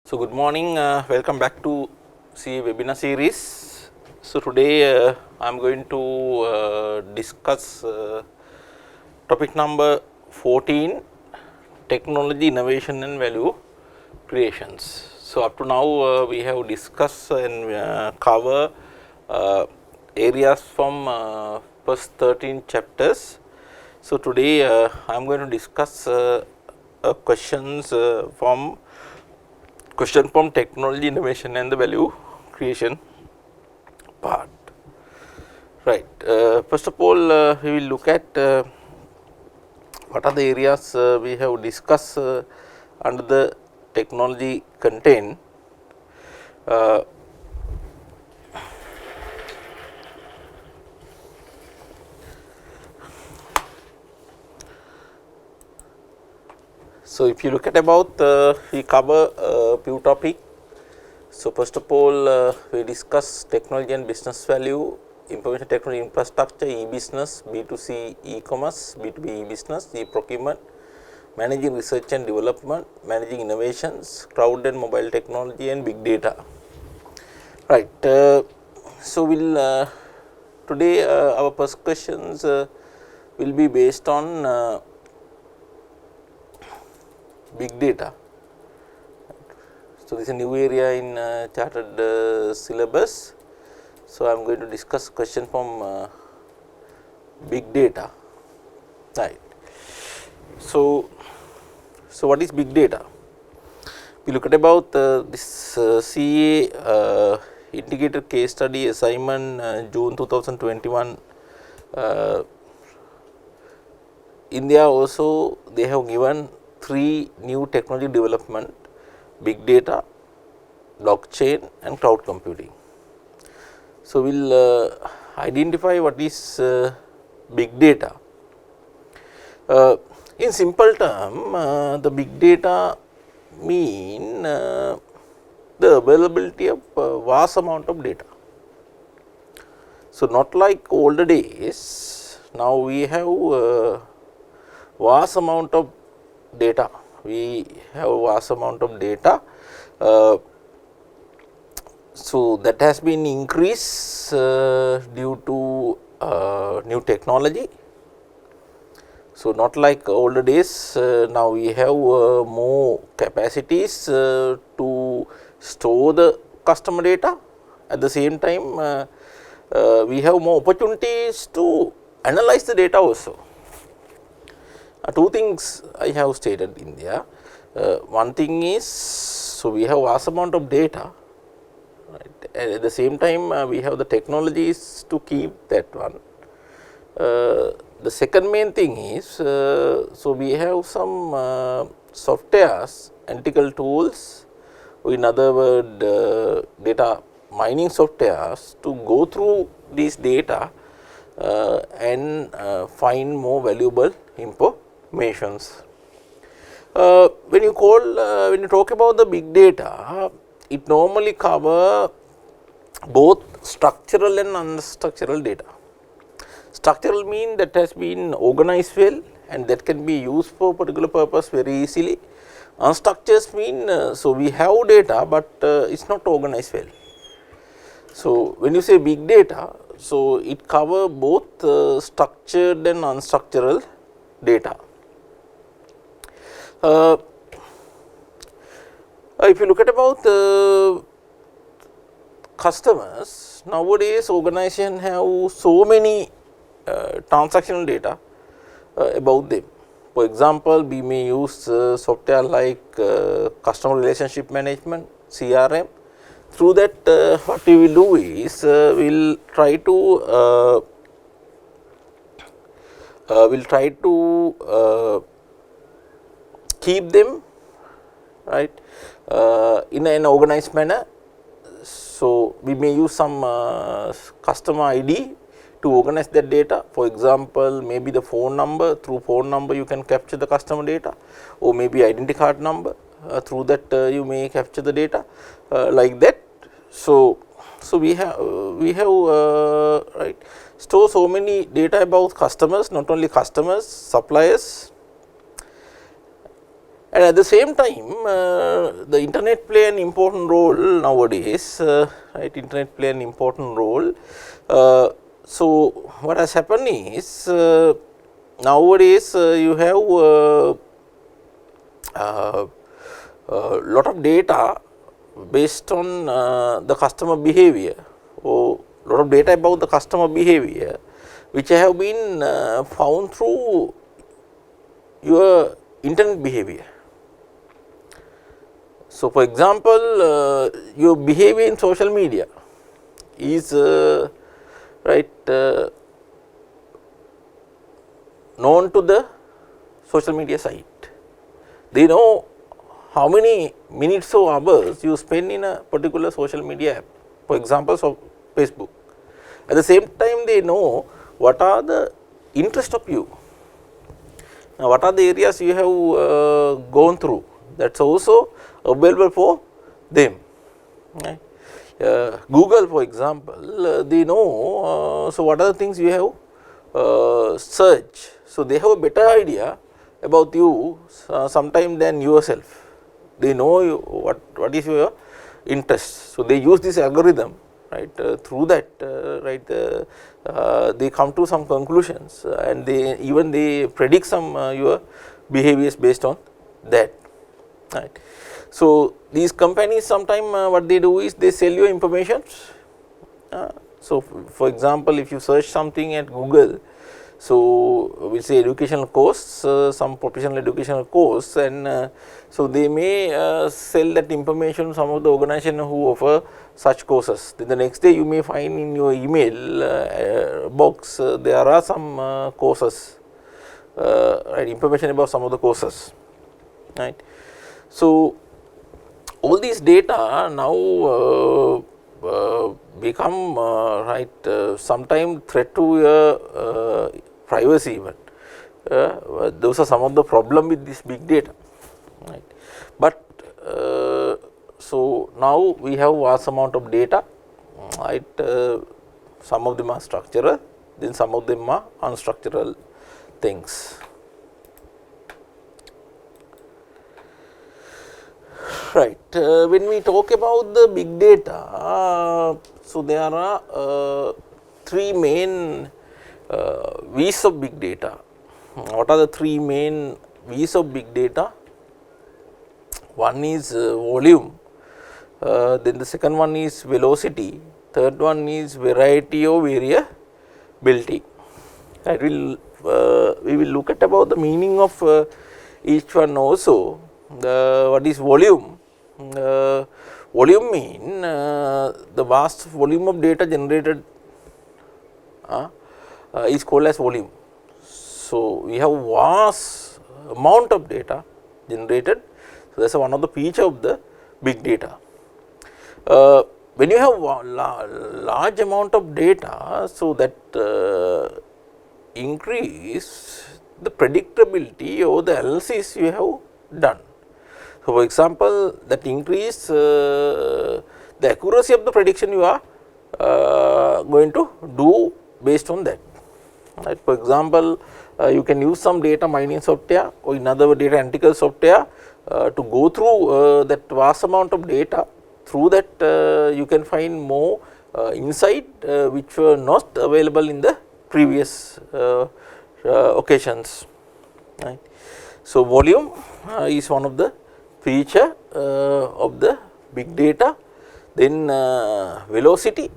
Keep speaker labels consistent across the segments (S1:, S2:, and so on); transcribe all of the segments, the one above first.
S1: So, good morning, welcome back to CA webinar series. So, today I am going to discuss topic number 14, technology, innovation and value creations. So, up to now we have discussed and cover areas from first 13 chapters. So, today I am going to discuss questions from technology, innovation and the value creation part. Right. First of all, we will look at what are the areas we have discussed under the technology content. So, if you look at about we cover a few topics. So, first of all we discuss technology and business value, information technology infrastructure, e-business, B2C e-commerce, B2B e-business, e-procurement, managing research and development, managing innovations, cloud and mobile technology and big data. Right. So, we will today our first questions will be based on big data. So, this is a new area in chartered syllabus. So, I am going to discuss question from big data, right. So, what is big data? We look at about this CA integrated case study assignment June 2021. India also they have given 3 new technology development: big data, blockchain and cloud computing. So, we will identify what is big data. In simple term, the big data mean the availability of vast amount of data. So, not like older days, now we have vast amount of data. We have vast amount of data. So, that has been increased due to new technology. So, not like older days, now we have more capacities to store the customer data. At the same time, we have more opportunities to analyze the data also. Two things I have stated in there. One thing is, so we have vast amount of data, right. At the same time, we have the technologies to keep that one. The second main thing is, so we have some softwares, analytical tools, in other words data mining softwares to go through these data and find more valuable informations. When you talk about the big data, it normally cover both structural and unstructural data. Structural mean that has been organized well and that can be used for particular purpose very easily. Unstructured mean so we have data, but it is not organized well. So, when you say big data, so it cover both structured and unstructured data. If you look at about customers, nowadays organization have so many transactional data about them. For example, we may use software like customer relationship management, CRM. Through that what we will do is we will try to keep them, right, in an organized manner. So, we may use some customer ID to organize that data. For example, maybe the phone number, through phone number you can capture the customer data, or maybe identity card number, through that you may capture the data like that. So, we have right, store so many data about customers, not only customers, suppliers, And at the same time, the internet play an important role nowadays, right, internet play an important role. So, what has happened is, nowadays you have lot of data based on the customer behavior, or lot of data about the customer behavior, which have been found through your internet behavior. So, for example, your behavior in social media is right known to the social media site. They know how many minutes or hours you spend in a particular social media app, for example, so Facebook. At the same time, they know what are the interests of you. Now, what are the areas you have gone through, that is also available for them. Right? Google, for example, they know, so what are the things you have searched. So, they have a better idea about you sometime than yourself. They know you, what is your interest. So, they use this algorithm, right, through that, right, they come to some conclusions, and they predict some your behaviors based on that, right. So, these companies sometime what they do is they sell you information. So, for example, if you search something at Google, so we will say educational course, some professional educational course, and so they may sell that information to some of the organization who offer such courses. Then the next day you may find in your email box there are some courses, right, information about some of the courses, right. So, all these data now become right sometime threat to your privacy even. Those are some of the problem with this big data, right. But so now we have vast amount of data, right. Some of them are structural, then some of them are unstructural things. Right. When we talk about the big data, so there are three main V's of big data. What are the three main V's of big data? One is volume, then the second one is velocity, third one is variety or variability. Right. We will look at about the meaning of each one also. What is volume? Volume mean the vast volume of data generated is called as volume. So, we have vast amount of data generated. So, that is one of the feature of the big data. When you have large amount of data, so that increase the predictability or the analysis you have done. So, for example, that increase the accuracy of the prediction you are going to do based on that. Right. For example, you can use some data mining software or another data analytical software to go through that vast amount of data. Through that you can find more insight which were not available in the previous occasions. Right. So, volume is one of the feature of the big data. Then velocity.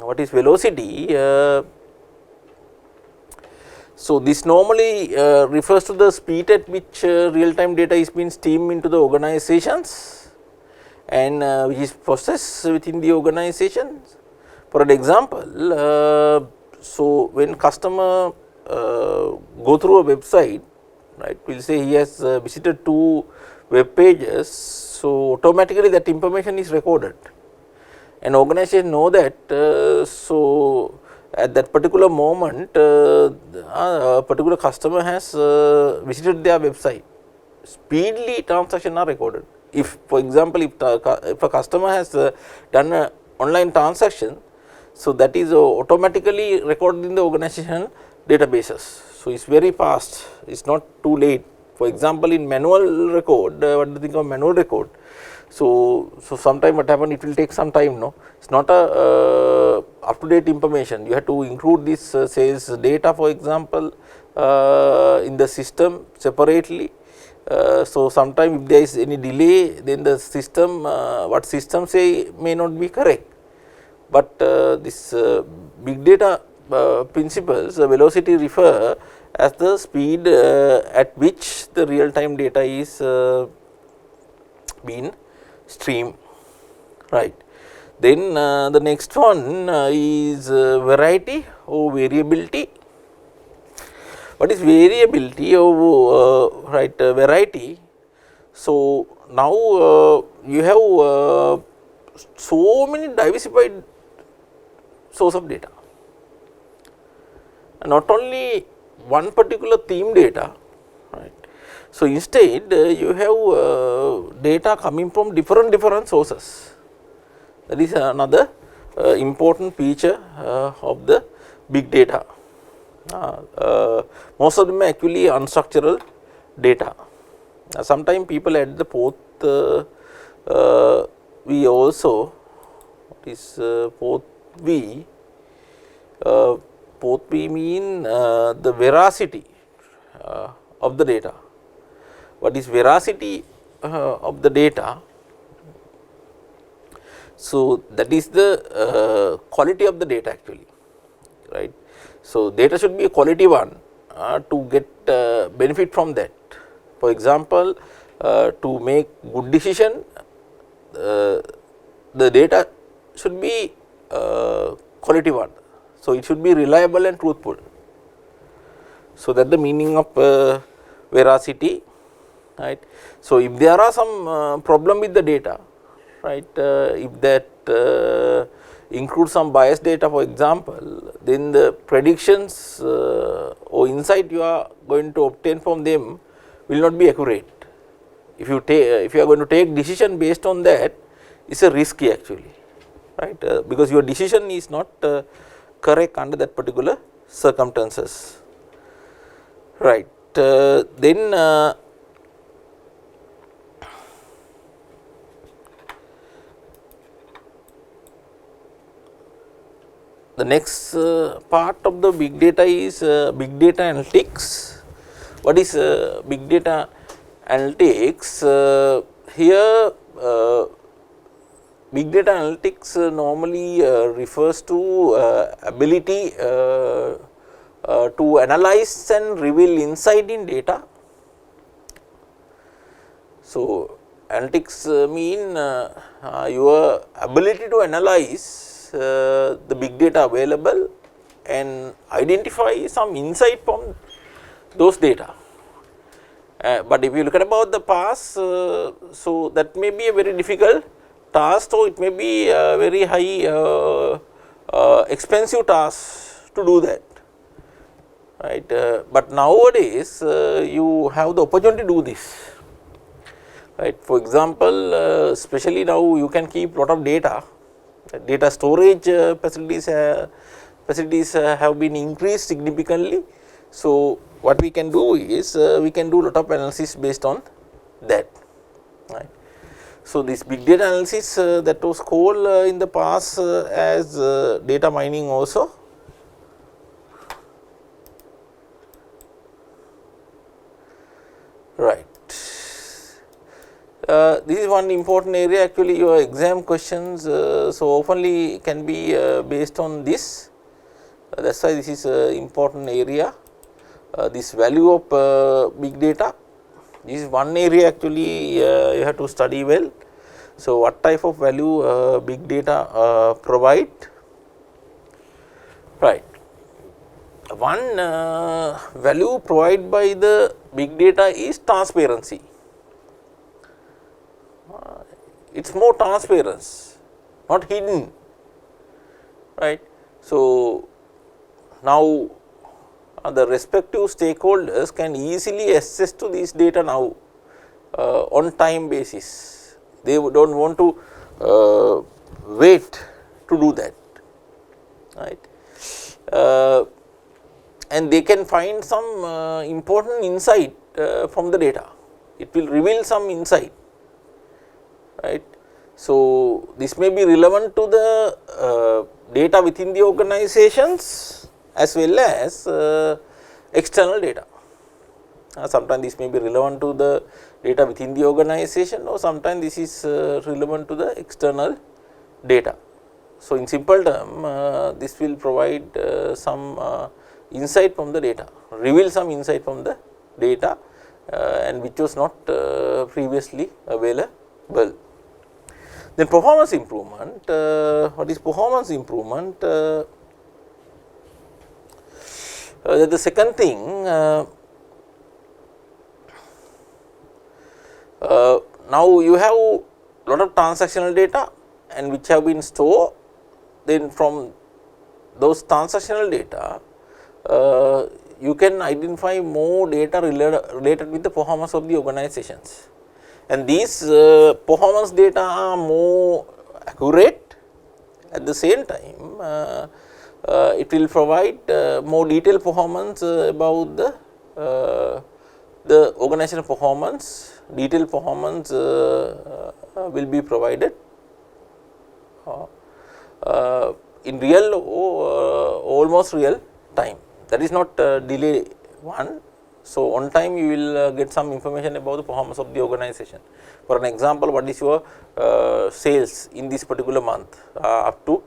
S1: What is velocity? So, this normally refers to the speed at which real time data is being streamed into the organizations and which is processed within the organizations. For an example, so when customer go through a website, right, we will say he has visited 2 web pages, so automatically that information is recorded. An organization know that, so at that particular moment a particular customer has visited their website, speedily transactions are recorded. If, for example, if a customer has done an online transaction, so that is automatically recorded in the organizational databases. So, it is very fast, it is not too late For example, in manual record, what do you think of manual record? So sometime what happen, it will take some time, no? It's not a up to date information. You have to include this sales data, for example, in the system separately. So sometime if there is any delay, then the system, what system say may not be correct. But this big data principles, velocity refer as the speed at which the real time data is being streamed, right. Then the next one is variety or variability. What is variability or right variety? So now you have so many diversified source of data, not only one particular theme data, right. So instead you have data coming from different sources. That is another important feature of the big data. Most of them are actually unstructured data. Sometimes people add the fourth V also. What is fourth V? Fourth V mean the veracity of the data. What is veracity of the data? So that is the quality of the data actually, right. So data should be a quality one to get benefit from that. For example, to make good decision, the data should be quality one. So it should be reliable and truthful. So that the meaning of veracity, right. So if there are some problem with the data, right, if that include some biased data, for example, then the predictions or insight you are going to obtain from them will not be accurate. If you are going to take decision based on that, it's a risky actually, right, because your decision is not correct under that particular circumstances, right. Then the next part of the big data is big data analytics. What is big data analytics? Here big data analytics normally refers to ability to analyze and reveal insight in data. So analytics mean your ability to analyze the big data available and identify some insight from those data. But if you look at about the past, so that may be a very difficult task, so it may be a very high expensive task to do that, right. But nowadays you have the opportunity to do this, right. For example, especially now you can keep lot of data storage facilities have been increased significantly. So what we can do is we can do lot of analysis based on that, right. So this big data analysis that was called in the past as data mining also. Right. This is one important area actually, your exam questions so oftenly can be based on this. That is why this is important area. This value of big data, this is one area actually you have to study well. So what type of value big data provide, right. One value provided by the big data is transparency. It is more transparency, not hidden, right. So now the respective stakeholders can easily access to this data now on time basis. They do not want to wait to do that, right. And they can find some important insight from the data, it will reveal some insight, right. So, this may be relevant to the data within the organizations as well as external data. Sometimes this may be relevant to the data within the organization, or sometimes this is relevant to the external data. So, in simple term, this will provide some insight from the data, reveal some insight from the data and which was not previously available. Then performance improvement, what is performance improvement? The second thing, now you have lot of transactional data and which have been stored, then from those transactional data, you can identify more data related with the performance of the organizations. And these performance data are more accurate, at the same time it will provide more detailed performance about the organizational performance. Detailed performance will be provided in real almost real time, that is not delay one. So, on time you will get some information about the performance of the organization. For an example, what is your sales in this particular month up to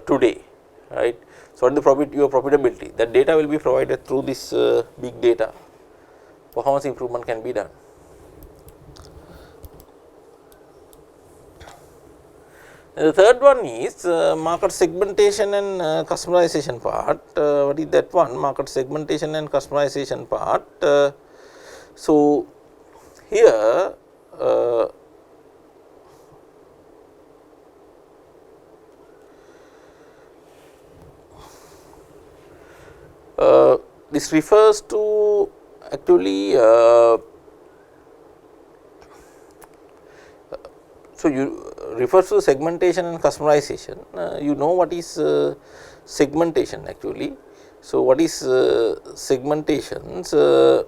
S1: today, right. So, what is your profitability, that data will be provided through this big data. Performance improvement can be done. The third one is market segmentation and customization part. What is that one? Market segmentation and customization part. So, here this refers to actually so you refers to segmentation and customization. You know what is segmentation actually. So, what is segmentation? So,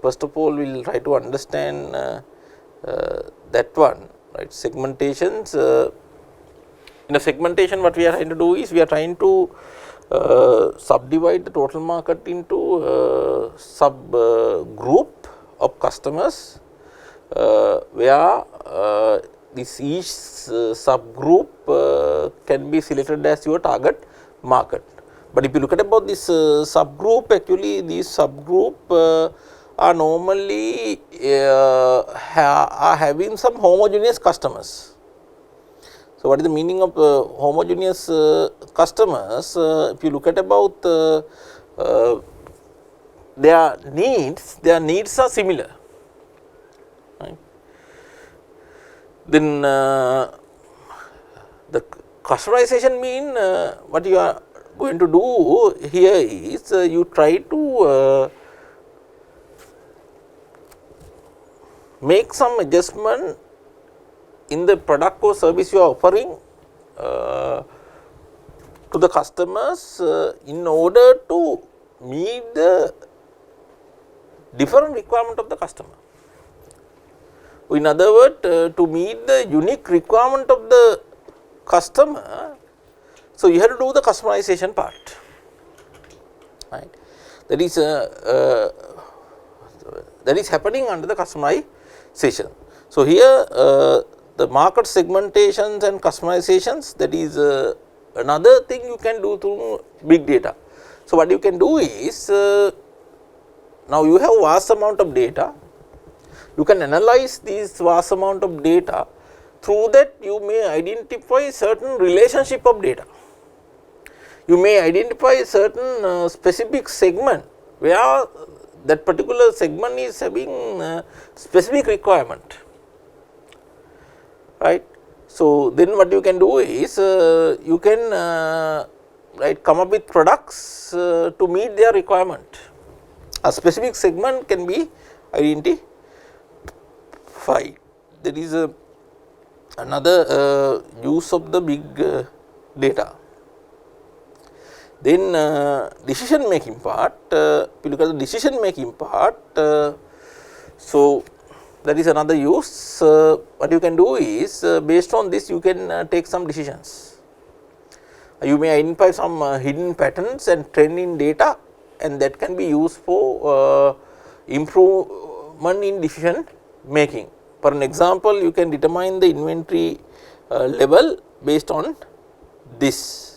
S1: first of all we will try to understand that one, right. Segmentations, in a segmentation what we are trying to do is we are trying to subdivide the total market into sub group of customers where this each subgroup can be selected as your target market. But if you look at about this subgroup, actually these subgroup are normally are having some homogeneous customers. So, what is the meaning of homogeneous customers? If you look at about their needs are similar. Right. Then the customization mean what you are going to do here is you try to make some adjustment in the product or service you are offering to the customers in order to meet the different requirement of the customer. In other words, to meet the unique requirement of the customer, so you have to do the customization part, right. That is happening under the customization. So, here the market segmentations and customizations, that is another thing you can do through big data. So, what you can do is now you have vast amount of data, you can analyze this vast amount of data. Through that you may identify certain relationship of data. You may identify certain specific segment where that particular segment is having specific requirement, right. So, then what you can do is you can come up with products to meet their requirement. A specific segment can be identified. There is another use of the big data. Then decision making part, if you look at the decision making part, so that is another use. What you can do is based on this you can take some decisions. You may identify some hidden patterns and trend in data, and that can be used for improvement in decision making. For an example, you can determine the inventory level based on this.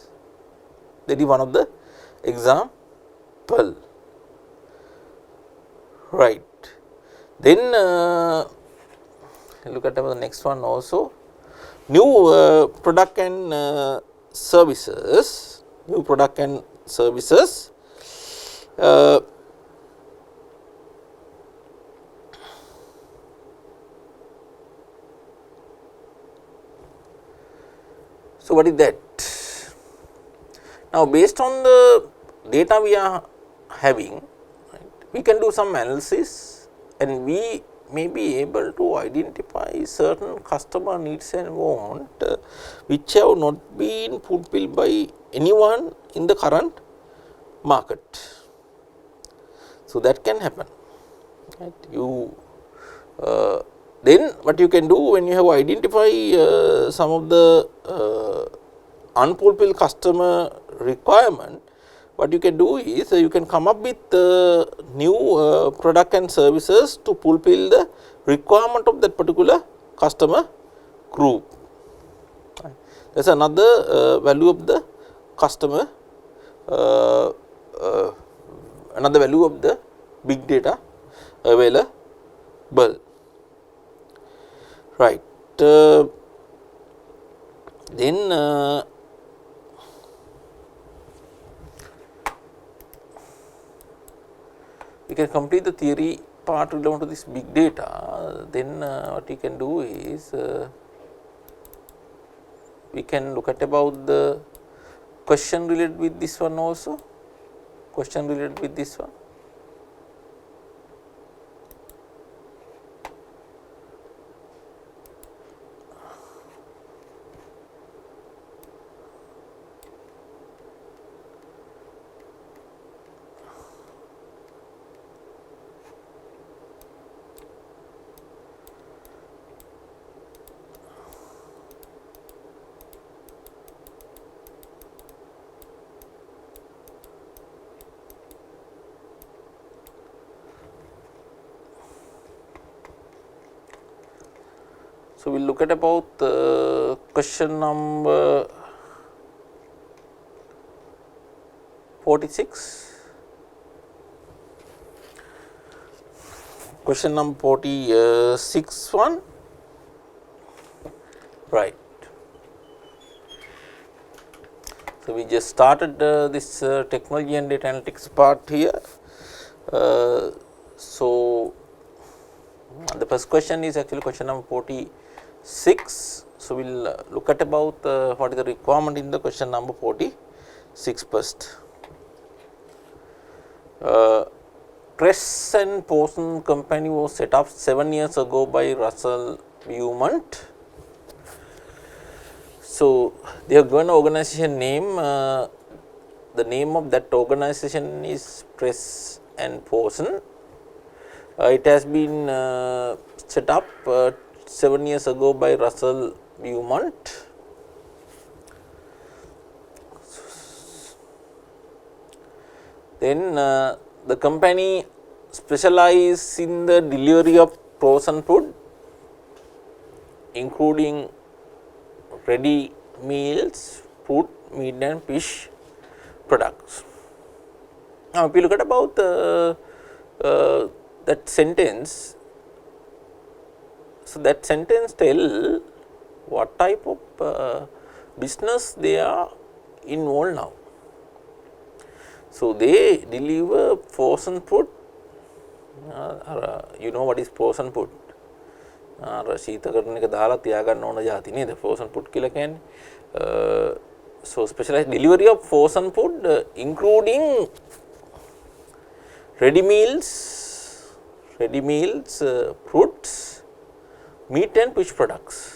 S1: That is one of the example, right. Then look at the next one also, new product and services, new product and services. So, what is that? Now, based on the data we are having, right, we can do some analysis and we may be able to identify certain customer needs and want which have not been fulfilled by anyone in the current market. So, that can happen, right. You then what you can do when you have identified some of the unfulfilled customer requirement, what you can do is you can come up with new product and services to fulfill the requirement of that particular customer group. That is another value of the customer, another value of the big data available, right. Then we can complete the theory part related to this big data. Then what you can do is we can look at about the question related with this one also, question related with this one. So, we will look at about question number 46. Question number 46 one, right. So, we just started this technology and data analytics part here. So, the first question is actually question number 46. So, we will look at about what is the requirement in the question number 46 first. Press and Poson company was set up 7 years ago by Russell Beaumont. So, they have given organization name, the name of that organization is Press and Poson. It has been set up 7 years ago by Russell Beaumont. Then the company specializes in the delivery of frozen food, including ready meals, fruit, meat and fish products. Now, if you look at about that sentence, so that sentence tell what type of business they are involved now. So, they deliver frozen food, you know what is frozen food? ශීතකරණ එක දාලා තියාගන්න ඕන જાති නේද frozen food කියලා කියන්නේ. So, specialized delivery of frozen food including ready meals, fruits, meat and fish products.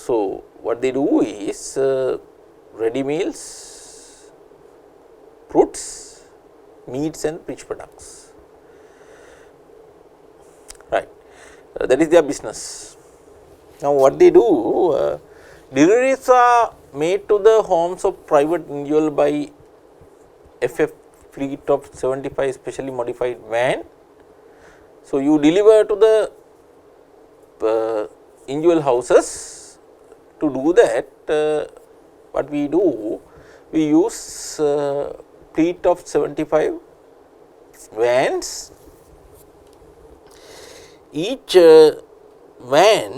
S1: So, what they do is ready meals, fruits, meats and rich products, right. That is their business. Now, what they do, deliveries are made to the homes of private individual by FF fleet of 75 specially modified van. So, you deliver to the individual houses. To do that, what we do, we use fleet of 75 vans. Each van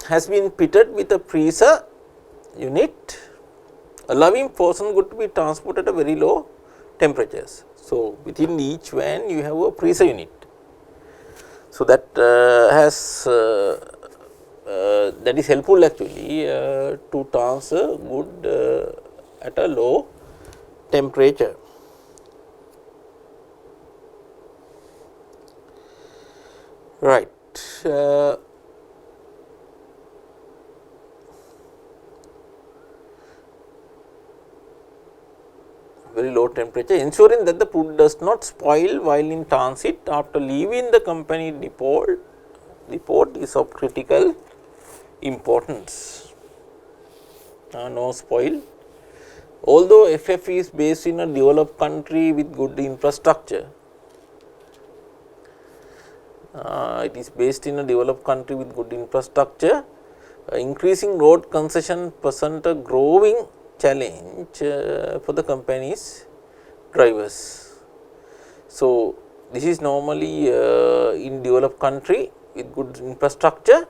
S1: has been fitted with a freezer unit, allowing frozen good to be transported at very low temperatures. So, within each van you have a freezer unit. So, that that is helpful actually to transfer good at a low temperature. Right. Very low temperature, ensuring that the food does not spoil while in transit after leaving the company depot is of critical importance. No spoil. Although FF is based in a developed country with good infrastructure, it is based in a developed country with good infrastructure, increasing road congestion present a growing challenge for the company's drivers. So, this is normally in developed country with good infrastructure.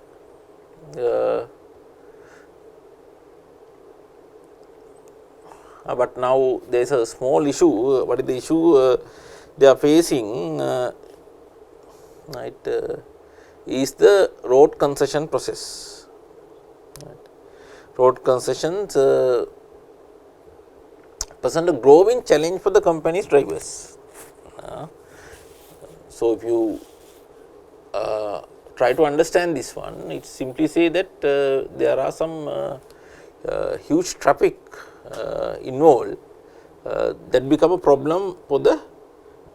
S1: But now there is a small issue. What is the issue they are facing? Right, is the road concession process. Right. Road concessions present a growing challenge for the company's drivers. So, if you try to understand this one, it simply say that there are some huge traffic involved that become a problem for the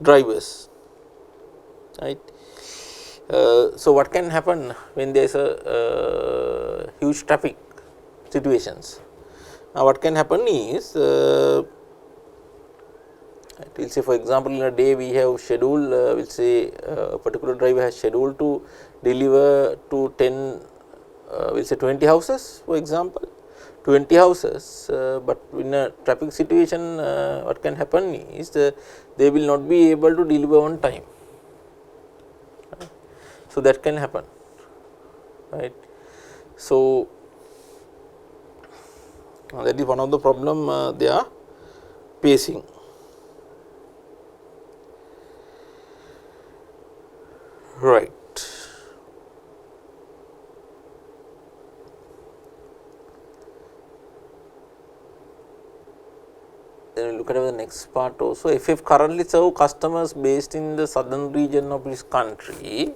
S1: drivers, right. So, what can happen when there is a huge traffic situations? Now, what can happen is, we will say for example, in a day we have scheduled, we will say a particular driver has scheduled to deliver to 10, we will say 20 houses for example, 20 houses, but in a traffic situation what can happen is they will not be able to deliver on time. So, that can happen, right. So, that is one of the problem they are facing. Right. Then we look at the next part also. FF currently serve customers based in the southern region of this country,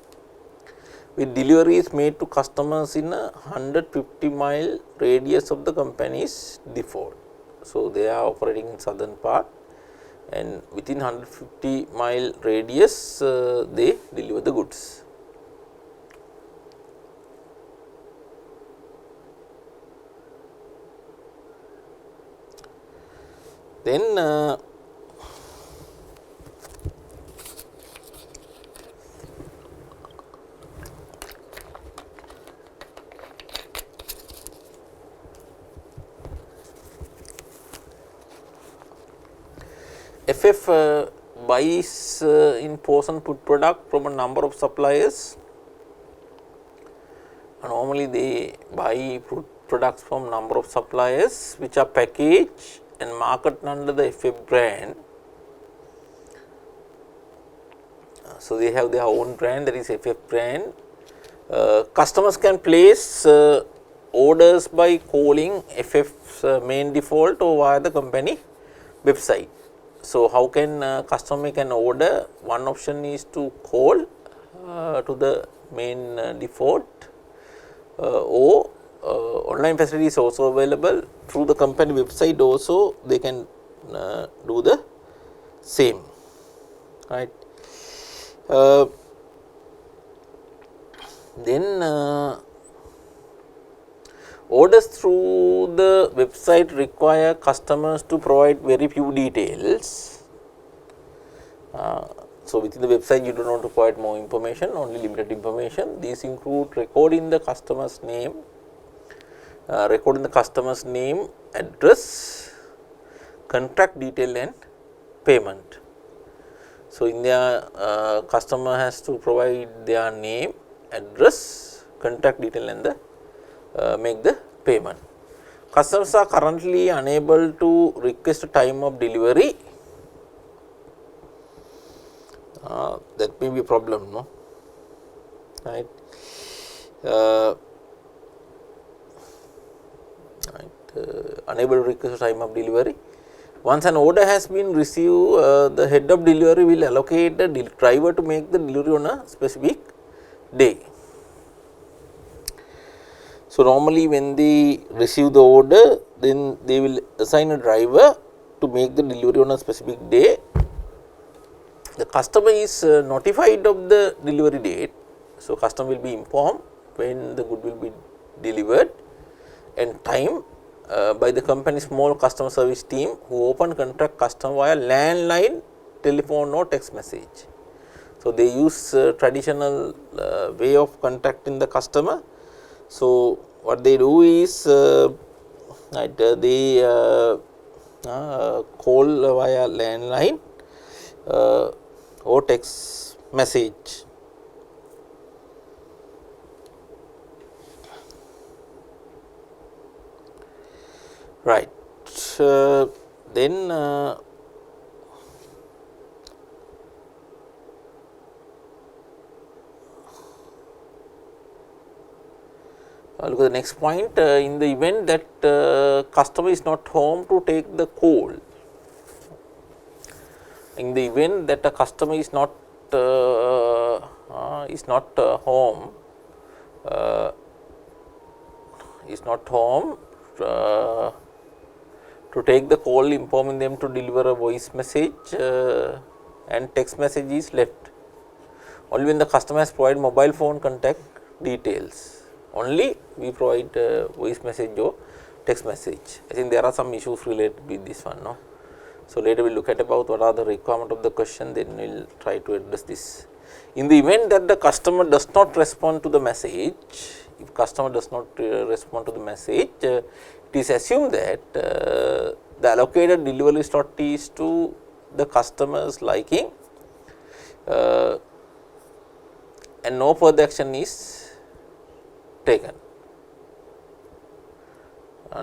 S1: with deliveries made to customers in a 150-mile radius of the company's depot. So, they are operating in southern part, and within 150-mile radius they deliver the goods. Then FF buys in frozen food product from a number of suppliers. Normally, they buy food products from number of suppliers which are packaged and marketed under the FF brand. So, they have their own brand, that is FF brand. Customers can place orders by calling FF's main default or via the company website. So, how can customer can order? One option is to call to the main default, or online facility is also available through the company website. Also they can do the same, right. Then orders through the website require customers to provide very few details. So within the website you do not require more information, only limited information. These include recording the customer's name, address, contract detail and payment. So in their customer has to provide their name, address, contact detail and the make the payment. Customers are currently unable to request a time of delivery. That may be a problem, no? Right. Unable to request a time of delivery. Once an order has been received, the head of delivery will allocate the driver to make the delivery on a specific day. So normally when they receive the order, then they will assign a driver to make the delivery on a specific day. The customer is notified of the delivery date. So customer will be informed when the good will be delivered and time by the company's small customer service team, who open contract customer via landline, telephone or text message. So they use traditional way of contacting the customer. So what they do is they call via landline or text message. Right. Then look at the next point. In the event that customer is not home to take the call, in the event that a customer is not home, to take the call, informing them to deliver a voice message and text message is left. Only when the customer has provided mobile phone contact details, only we provide voice message or text message. I think there are some issues related with this one, no. So later we will look at about what are the requirement of the question, then we will try to address this. In the event that the customer does not respond to the message, if customer does not respond to the message, it is assumed that the allocated delivery slot is to the customer's liking and no further action is taken.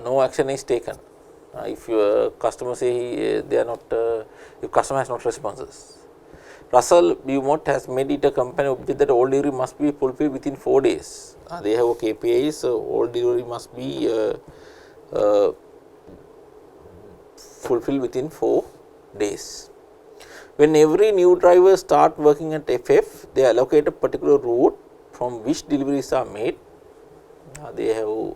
S1: No action is taken. If your customer say they are not, if customer has not responses. Russell Beaumont has made it a company object that all delivery must be fulfilled within 4 days. They have a KPIs, so all delivery must be fulfilled within 4 days. When every new driver start working at FF, they allocate a particular route from which deliveries are made. They have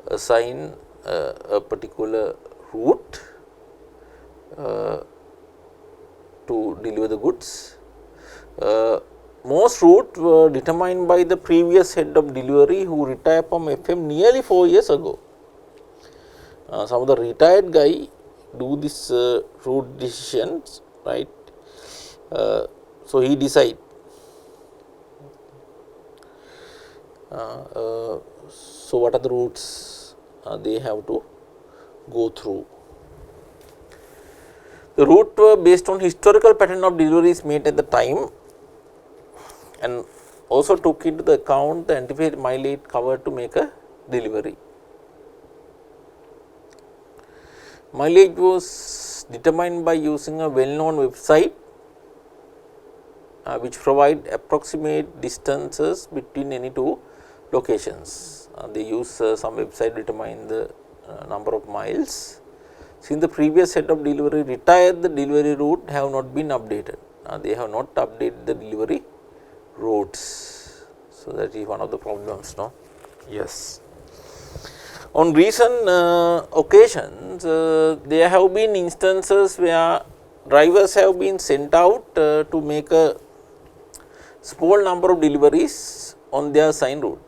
S1: assigned a particular route to deliver the goods. Most routes were determined by the previous head of delivery who retired from FM nearly 4 years ago. Some of the retired guy do this route decisions, right? So he decide. So what are the routes they have to go through? The route were based on historical pattern of deliveries made at the time and also took into the account the anticipated mileage covered to make a delivery. Mileage was determined by using a well-known website which provide approximate distances between any two locations. They use some website to determine the number of miles. Since the previous head of delivery retired, the delivery route have not been updated. They have not updated the delivery routes. So, that is one of the problems, no? Yes. On recent occasions, there have been instances where drivers have been sent out to make a small number of deliveries on their assigned route.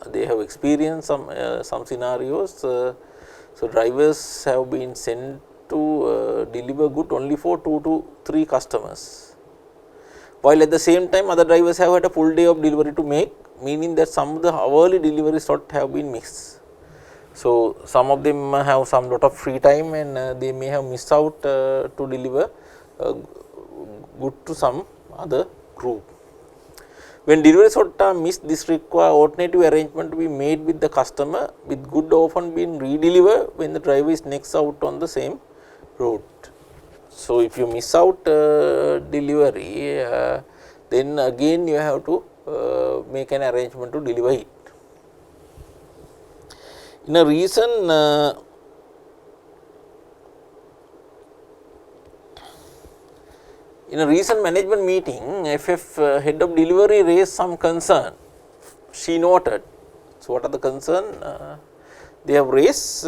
S1: They have experienced some scenarios. So, drivers have been sent to deliver good only for 2 to 3 customers, while at the same time other drivers have had a full day of delivery to make, meaning that some of the hourly delivery slot have been missed. So, some of them have some lot of free time and they may have missed out to deliver good to some other group. When delivery slot are missed, this require alternative arrangement to be made with the customer, with good often being re-delivered when the driver is next out on the same route. So, if you miss out delivery, then again you have to make an arrangement to deliver it. In a recent management meeting, FF head of delivery raised some concern. She noted. So, what are the concern they have raised?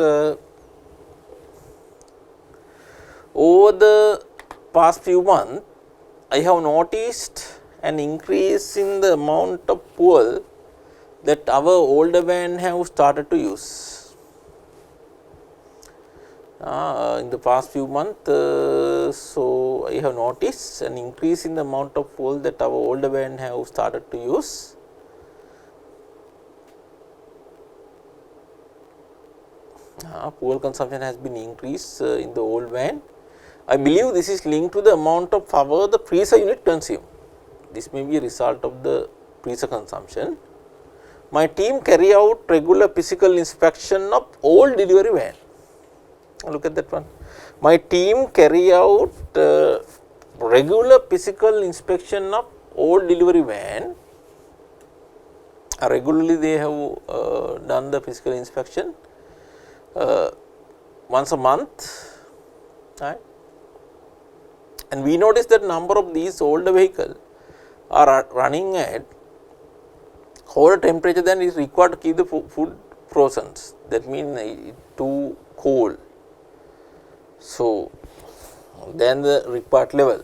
S1: Over the past few months, I have noticed an increase in the amount of fuel that our older van have started to use. In the past few months, so I have noticed an increase in the amount of fuel that our older van have started to use. Fuel consumption has been increased in the old van. I believe this is linked to the amount of power the freezer unit consume. This may be a result of the freezer consumption. My team carry out regular physical inspection of all delivery van. Look at that one. My team carry out regular physical inspection of all delivery van. Regularly they have done the physical inspection once a month, right? And we notice that number of these older vehicles are running at colder temperature than is required to keep the food frozen. That means too cold. So, then the required level.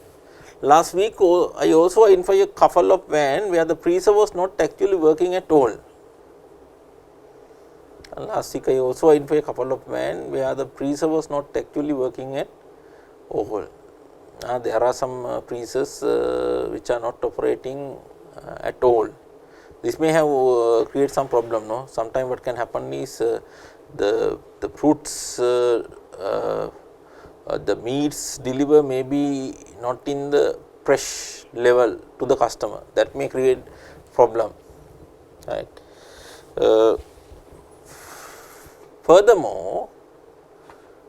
S1: Last week, I also identified a couple of van where the freezer was not actually working at all. And last week, I also identified a couple of van where the freezer was not actually working at all. There are some freezers which are not operating at all. This may have create some problem. No, sometimes what can happen is the fruits, the meats deliver may be not in the fresh level to the customer. That may create problem, right? Furthermore,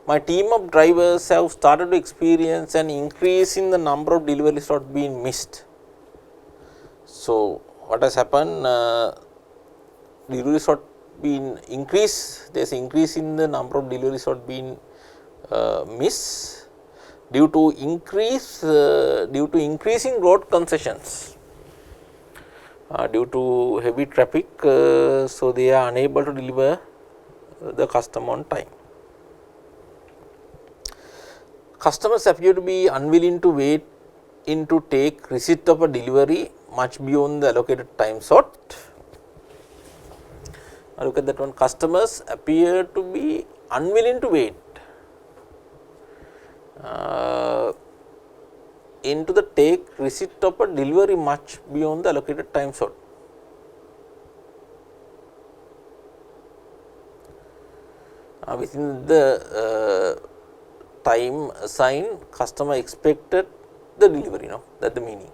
S1: my team of drivers have started to experience an increase in the number of delivery slots being missed. So, what has happened? Delivery slot being increased. There is increase in the number of delivery slots being missed due to increasing road concessions. Due to heavy traffic, so they are unable to deliver the customer on time. Customers appear to be unwilling to wait in to take receipt of a delivery much beyond the allocated time slot. Look at that one. Customers appear to be unwilling to wait into the take receipt of a delivery much beyond the allocated time slot. Within the time assigned, customer expected the delivery, that the meaning.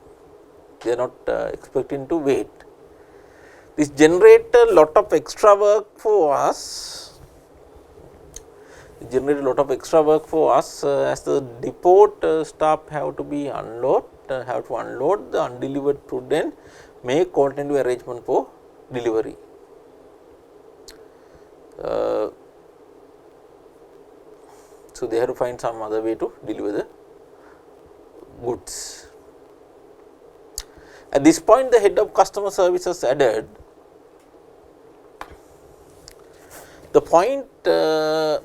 S1: They are not expecting to wait. This generates a lot of extra work for us. As the depot staff have to unload the undelivered food and make alternative arrangement for delivery. So, they have to find some other way to deliver the goods. At this point, the head of customer services added, the point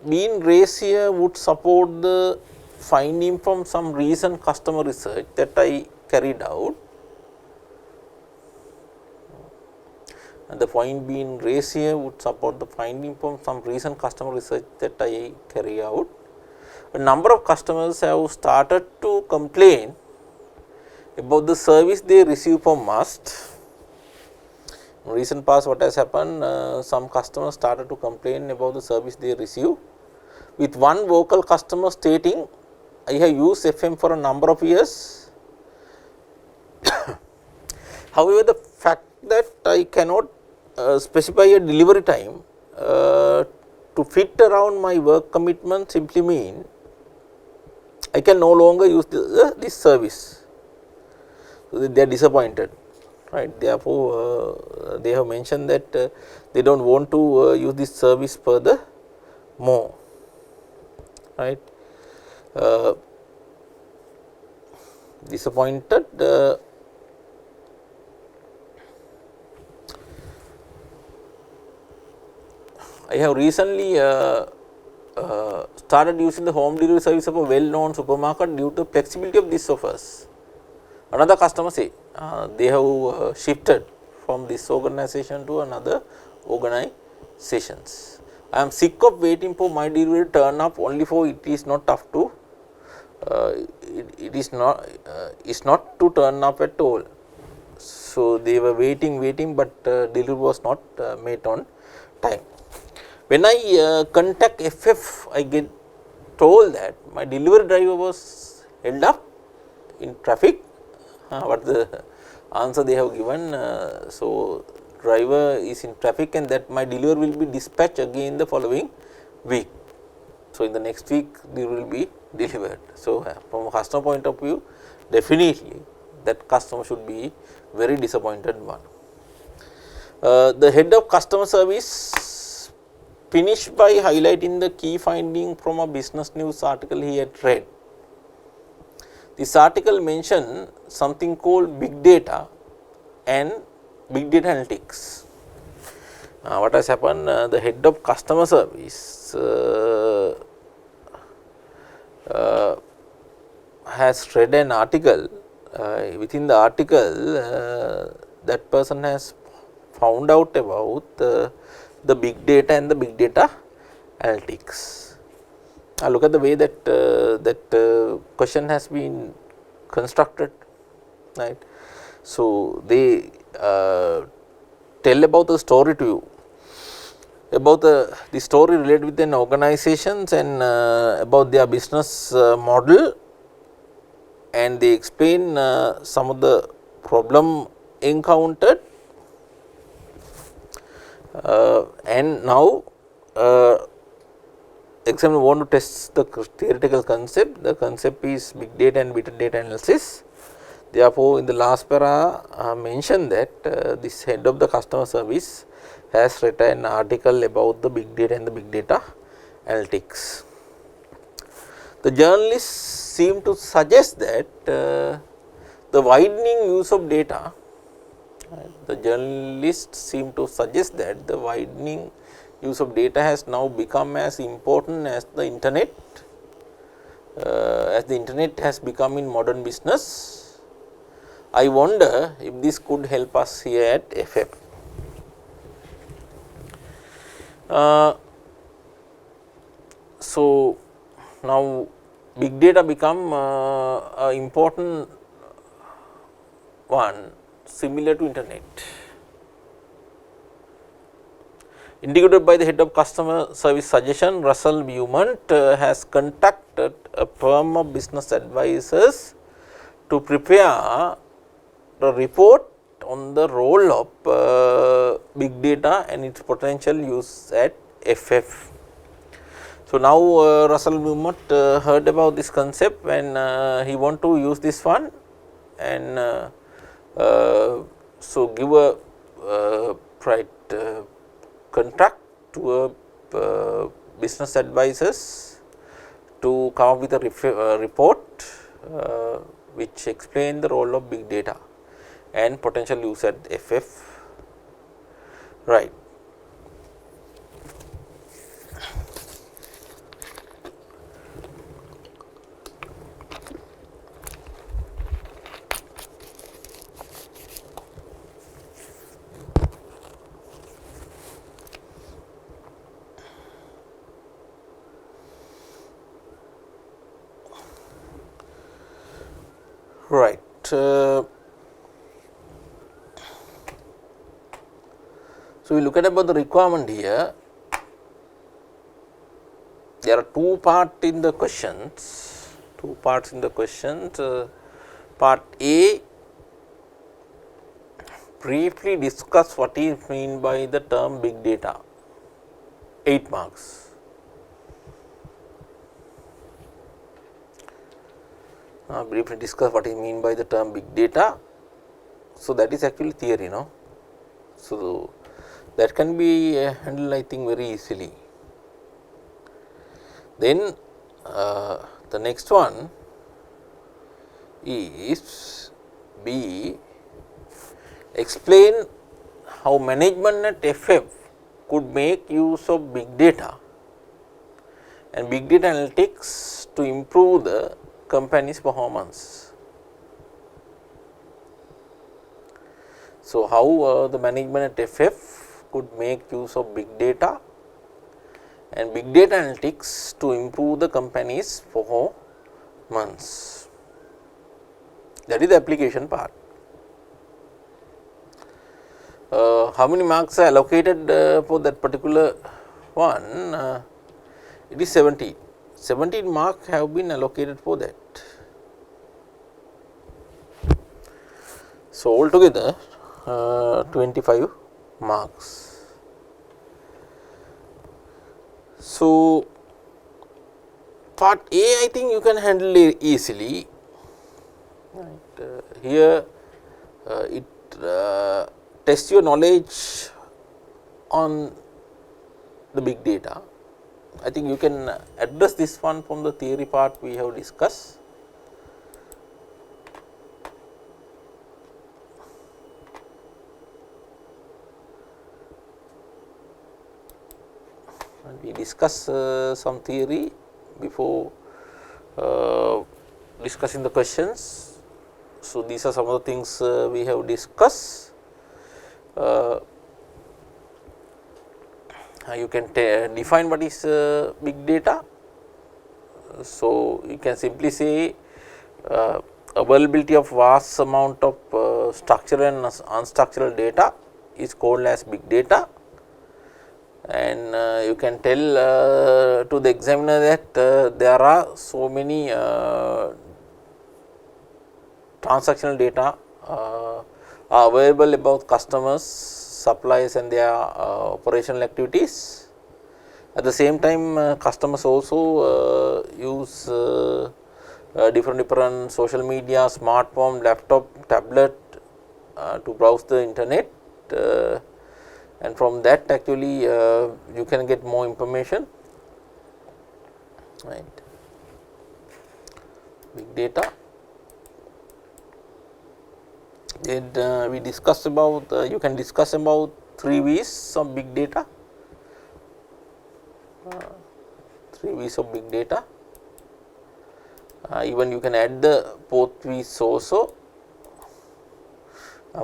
S1: being raised here would support the finding from some recent customer research that I carried out. And the point being raised here would support the finding from some recent customer research that I carry out. A number of customers have started to complain about the service they receive from us. In recent past, what has happened, some customers started to complain about the service they receive, with one vocal customer stating, I have used FM for a number of years. However, the fact that I cannot specify a delivery time to fit around my work commitment simply mean I can no longer use this service. So, they are disappointed, right. Therefore, they have mentioned that they do not want to use this service further more, right. Disappointed. I have recently started using the home delivery service of a well-known supermarket due to flexibility of these offers. Another customer say they have shifted from this organization to another organizations. I am sick of waiting for my delivery to turn up only for it is not tough to it is not to turn up at all. So, they were waiting but delivery was not made on time. When I contact FF, I get told that my delivery driver was held up in traffic. What the answer they have given? So, driver is in traffic and that my delivery will be dispatched again the following week. So, in the next week delivery will be delivered. So, from a customer point of view, definitely that customer should be very disappointed one. The head of customer service finished by highlighting the key finding from a business news article he had read. This article mentioned something called big data and big data analytics. What has happened, the head of customer service has read an article. Within the article, that person has found out about the big data and the big data analytics. Look at the way that that question has been constructed, right. So, they tell about the story to you, about the story related with an organizations and about their business model, and they explain some of the problem encountered. And now examiner want to test the theoretical concept. The concept is big data and big data analysis. Therefore, in the last para mentioned that this head of the customer service has written an article about the big data and the big data analytics. The journalists seem to suggest that the widening use of data, the journalists seem to suggest that the widening use of data has now become as important as the internet has become in modern business. I wonder if this could help us here at FF. So, now big data become an important one similar to internet. Indicated by the head of customer service suggestion, Russell Beaumont has contacted a firm of business advisors to prepare a report on the role of big data and its potential use at FF. So, now Russell Beaumont heard about this concept and he want to use this one, and so give a contract to a business advisors to come up with a report which explain the role of big data. and potential use at FF, right. Right. So, we look at about the requirement here. There are two parts in the questions. Part A, briefly discuss what is mean by the term big data, 8 marks. Briefly discuss what is mean by the term big data. So, that is actually theory, no. So, that can be handled, I think, very easily. Then the next one is B, explain how management at FF could make use of big data and big data analytics to improve the company's performance. So, how the management at FF could make use of big data and big data analytics to improve the company's performance. That is the application part. How many marks are allocated for that particular one? It is 17. 17 marks have been allocated for that. So, altogether 25 marks. So, part A, I think you can handle it easily. Right. Here it tests your knowledge on the big data. I think you can address this one from the theory part we have discussed. And we discuss some theory before discussing the questions. So, these are some of the things we have discussed. You can define what is big data. So, you can simply say availability of vast amount of structured and unstructured data is called as big data, and you can tell to the examiner that there are so many transactional data are available about customers, suppliers and their operational activities. At the same time, customers also use different social media, smartphone, laptop, tablet to browse the internet, and from that actually you can get more information, right. Big data. Then we discussed about you can discuss about 3 V's of big data. 3 V's of big data. Even you can add the 4th V's also.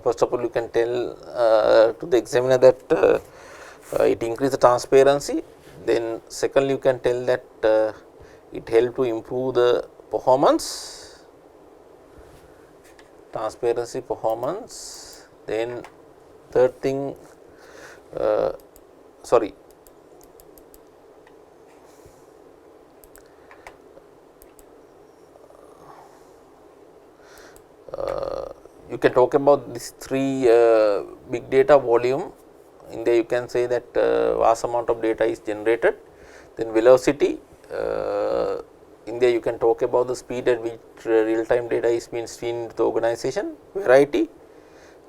S1: First of all, you can tell to the examiner that it increases the transparency. Then secondly, you can tell that it help to improve the performance. Transparency, performance. Then third thing, you can talk about these 3 big data volume. In there you can say that vast amount of data is generated. Then velocity, in there you can talk about the speed at which real time data is being seen into the organization. Variety,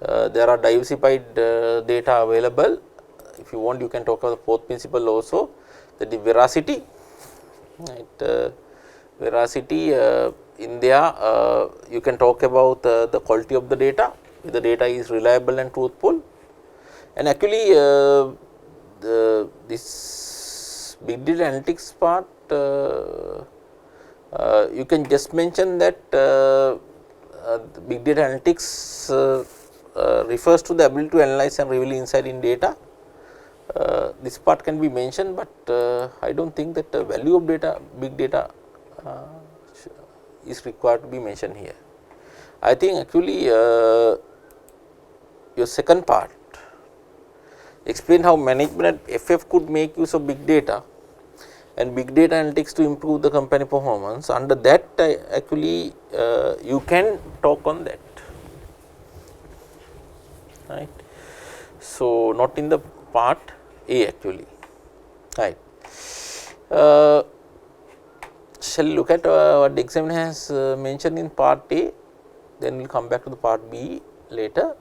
S1: there are diversified data available. If you want, you can talk about the 4th principle also, that is veracity, right. Veracity, in there you can talk about the quality of the data. if the data is reliable and truthful. And actually this big data analytics part, you can just mention that big data analytics refers to the ability to analyze and reveal insight in data. This part can be mentioned, but I do not think that the value of data, big data is required to be mentioned here. I think actually your second part, explain how management at FF could make use of big data and big data analytics to improve the company performance. Under that, actually you can talk on that, right. So, not in the part A actually, right. Shall we look at what the examiner has mentioned in part A, then we will come back to the part B later.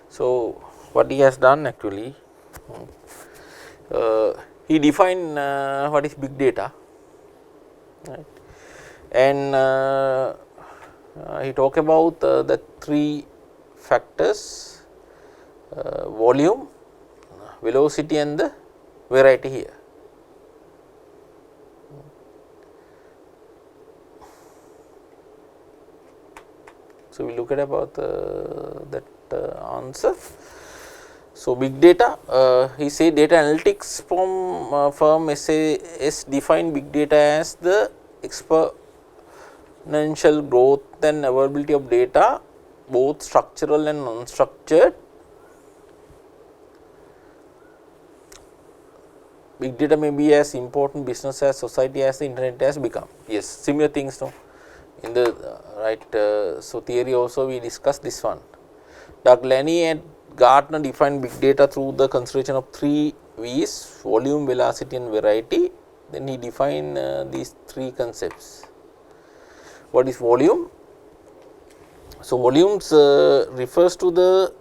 S1: So, what he has done actually, he defined what is big data, right, and he talked about the three factors, volume, velocity and the variety here. So, we look at about that answer. So, big data, he say data analytics firm SAS define big data as the exponential growth and availability of data, both structural and unstructured. Big data may be as important business as society as the internet has become. Yes, similar things no in the right. So, theory also we discussed this one. Doug Lenny and Gartner defined big data through the consideration of 3 V's: volume, velocity and variety. Then he defined these 3 concepts. What is volume? So, volumes refers to the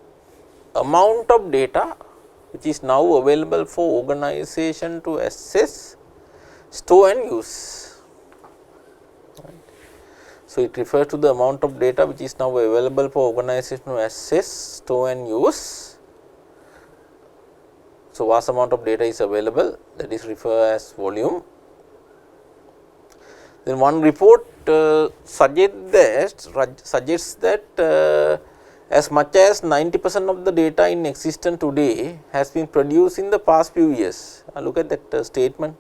S1: amount of data which is now available for organization to access, store and use. So, it refers to the amount of data which is now available for organization to access, store and use. So, vast amount of data is available, that is referred as volume. Then one report suggests that as much as 90% of the data in existence today has been produced in the past few years. Look at that statement.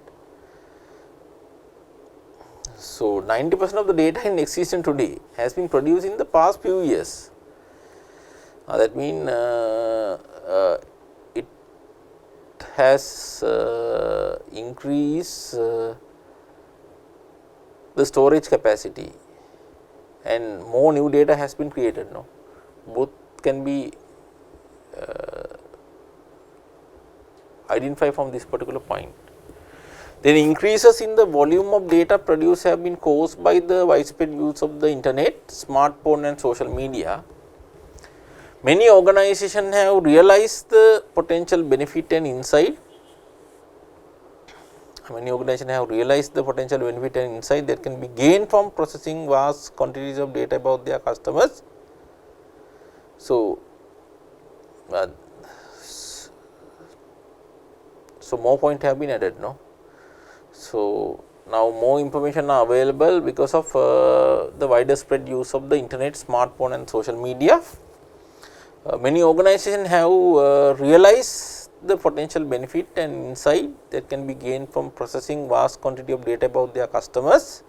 S1: So, 90% of the data in existence today has been produced in the past few years. That means it has increased the storage capacity and more new data has been created. No, both can be identified from this particular point. Then increases in the volume of data produced have been caused by the widespread use of the internet, smartphone and social media. Many organizations have realized the potential benefit and insight. Many organizations have realized the potential benefit and insight that can be gained from processing vast quantities of data about their customers. So, more points have been added. No. So, now more information are available because of the wider spread use of the internet, smartphone and social media. Many organizations have realized the potential benefit and insight that can be gained from processing vast quantity of data about their customers.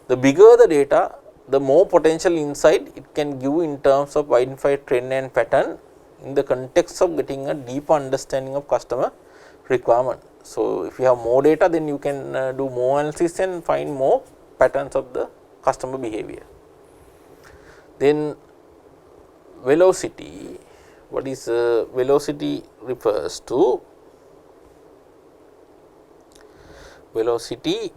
S1: The bigger the data, the more potential insight it can give in terms of identified trend and pattern in the context of getting a deeper understanding of customer requirement. So, if you have more data, then you can do more analysis and find more patterns of the customer behavior. Then velocity, what is velocity refers to velocity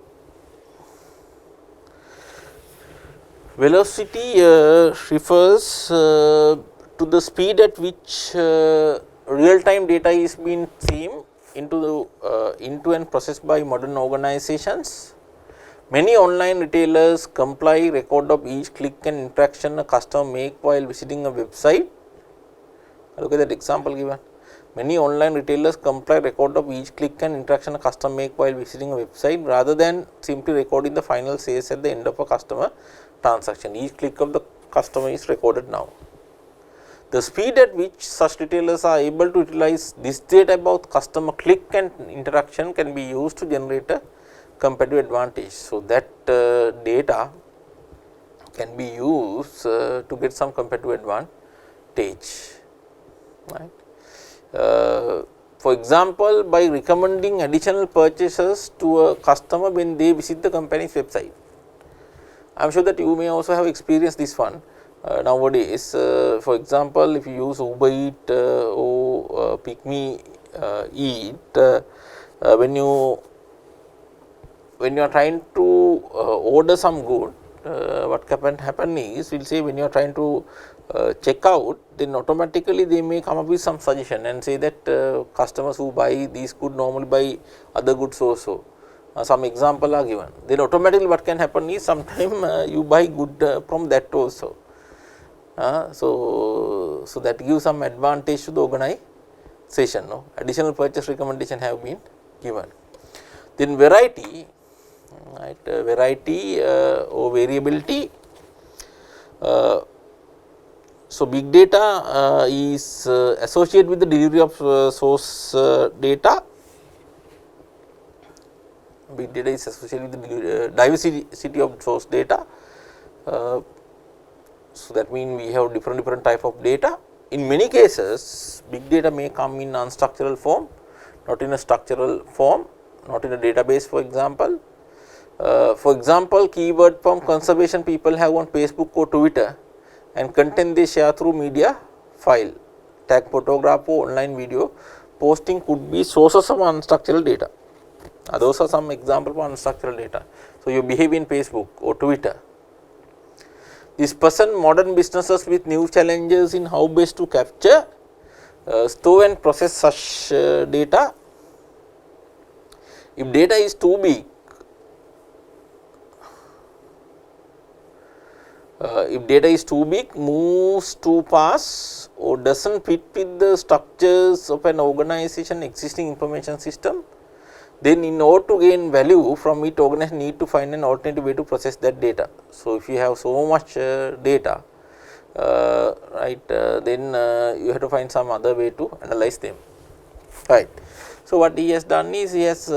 S1: refers to the speed at which real time data is being streamed into and processed by modern organizations. Many online retailers comply record of each click and interaction a customer make while visiting a website. Look at that example given. Many online retailers comply record of each click and interaction a customer make while visiting a website rather than simply recording the final sales at the end of a customer transaction. Each click of the customer is recorded now. The speed at which such retailers are able to utilize this data about customer click and interaction can be used to generate a competitive advantage. So, that data can be used to get some competitive advantage, right. For example, by recommending additional purchases to a customer when they visit the company's website. I am sure that you may also have experienced this one nowadays. For example, if you use Uber Eat or Pick Me Eat, when you are trying to order some good, what can happen is, we will say when you are trying to check out, then automatically they may come up with some suggestion and say that customers who buy these goods normally buy other goods also. Some example are given. Then automatically what can happen is, sometime you buy good from that also. So that gives some advantage to the organization. No? Additional purchase recommendation have been given. Then variety, right, variety or variability. So, big data is associated with the delivery of source data. Big data is associated with the diversity of source data. So, that means we have different type of data. In many cases, big data may come in unstructured form, not in a structural form, not in a database, for example. Keyword from conservation people have on Facebook or Twitter, and content they share through media file, tag photograph or online video posting could be sources of unstructured data. Those are some examples of unstructured data. So, you behave in Facebook or Twitter. This present modern businesses with new challenges in how best to capture, store and process such data. If data is too big, moves too fast or does not fit with the structures of an organization existing information system, then in order to gain value from it, organization need to find an alternative way to process that data. So, if you have so much data, right, then you have to find some other way to analyze them, right. So, what he has done is, he has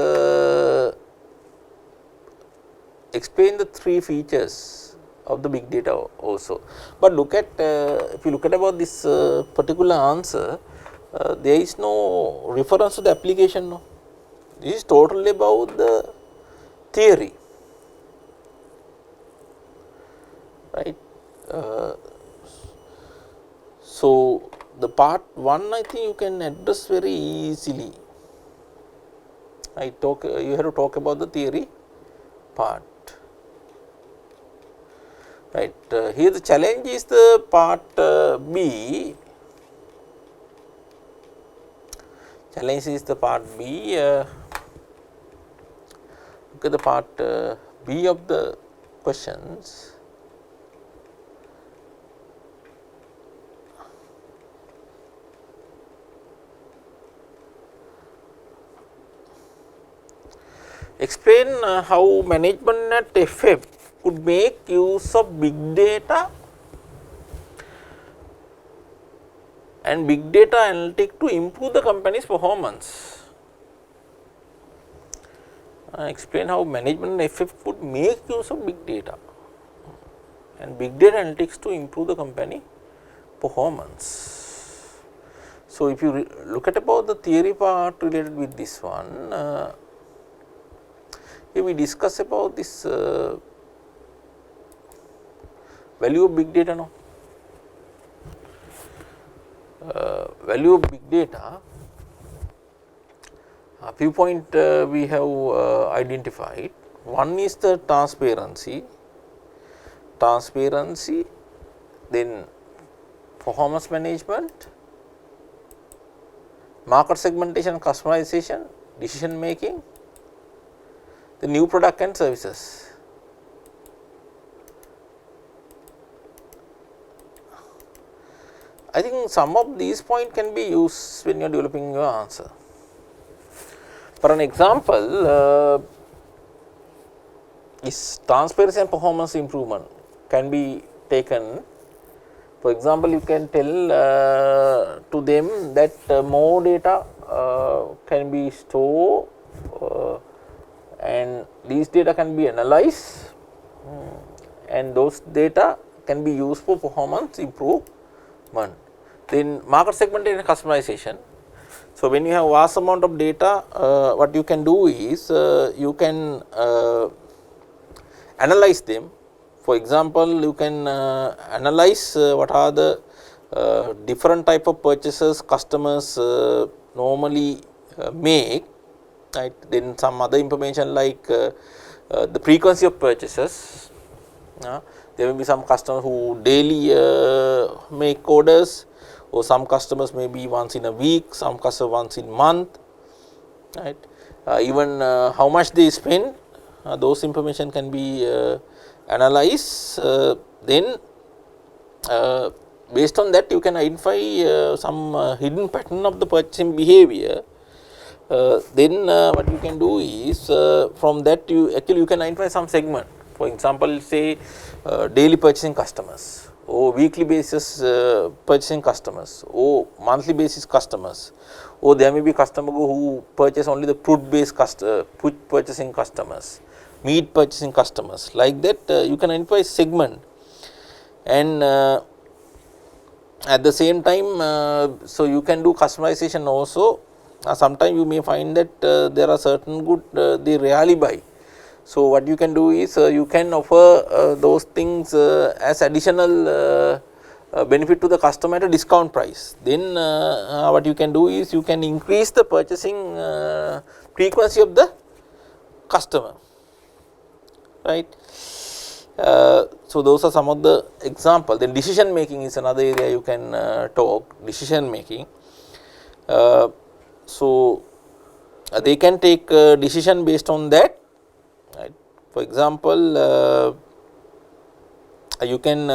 S1: explained the three features of the big data also. But look at, if you look at about this particular answer, there is no reference to the application. No. This is totally about the theory, right. So, the part 1 I think you can address very easily. You have to talk about the theory part, right. Here the challenge is the part B. Challenge is the part B. Look at the part B of the questions. Explain how management at FF could make use of big data and big data analytics to improve the company's performance. Explain how management at FF could make use of big data and big data analytics to improve the company performance. So, if you look at about the theory part related with this one, here we discuss about this value of big data now. value of big data, a few points we have identified. One is the transparency, then performance management, market segmentation, customization, decision making, the new product and services. I think some of these points can be used when you are developing your answer. For an example, is transparency and performance improvement can be taken. For example, you can tell to them that more data can be stored and these data can be analyzed and those data can be used for performance improvement. Then market segmentation and customization. So, when you have vast amount of data, what you can do is you can analyze them. For example, you can analyze what are the different type of purchases customers normally make, right. Then some other information like the frequency of purchases. There will be some customers who daily make orders, or some customers may be once in a week, some customers once in a month, right. Even how much they spend, those information can be analyzed. Then based on that you can identify some hidden pattern of the purchasing behavior. Then what you can do is from that you can identify some segment. For example, say daily purchasing customers, or weekly basis purchasing customers, or monthly basis customers, or there may be customers who purchase only the fruit based fruit purchasing customers, meat purchasing customers. Like that you can identify segment, and at the same time so you can do customization also. Sometimes you may find that there are certain good they rarely buy. So, what you can do is you can offer those things as additional benefit to the customer at a discount price. Then what you can do is you can increase the purchasing frequency of the customer, right. So, those are some of the examples. Then decision making is another area you can talk, decision making. So, they can take decision based on that, right. For example, you can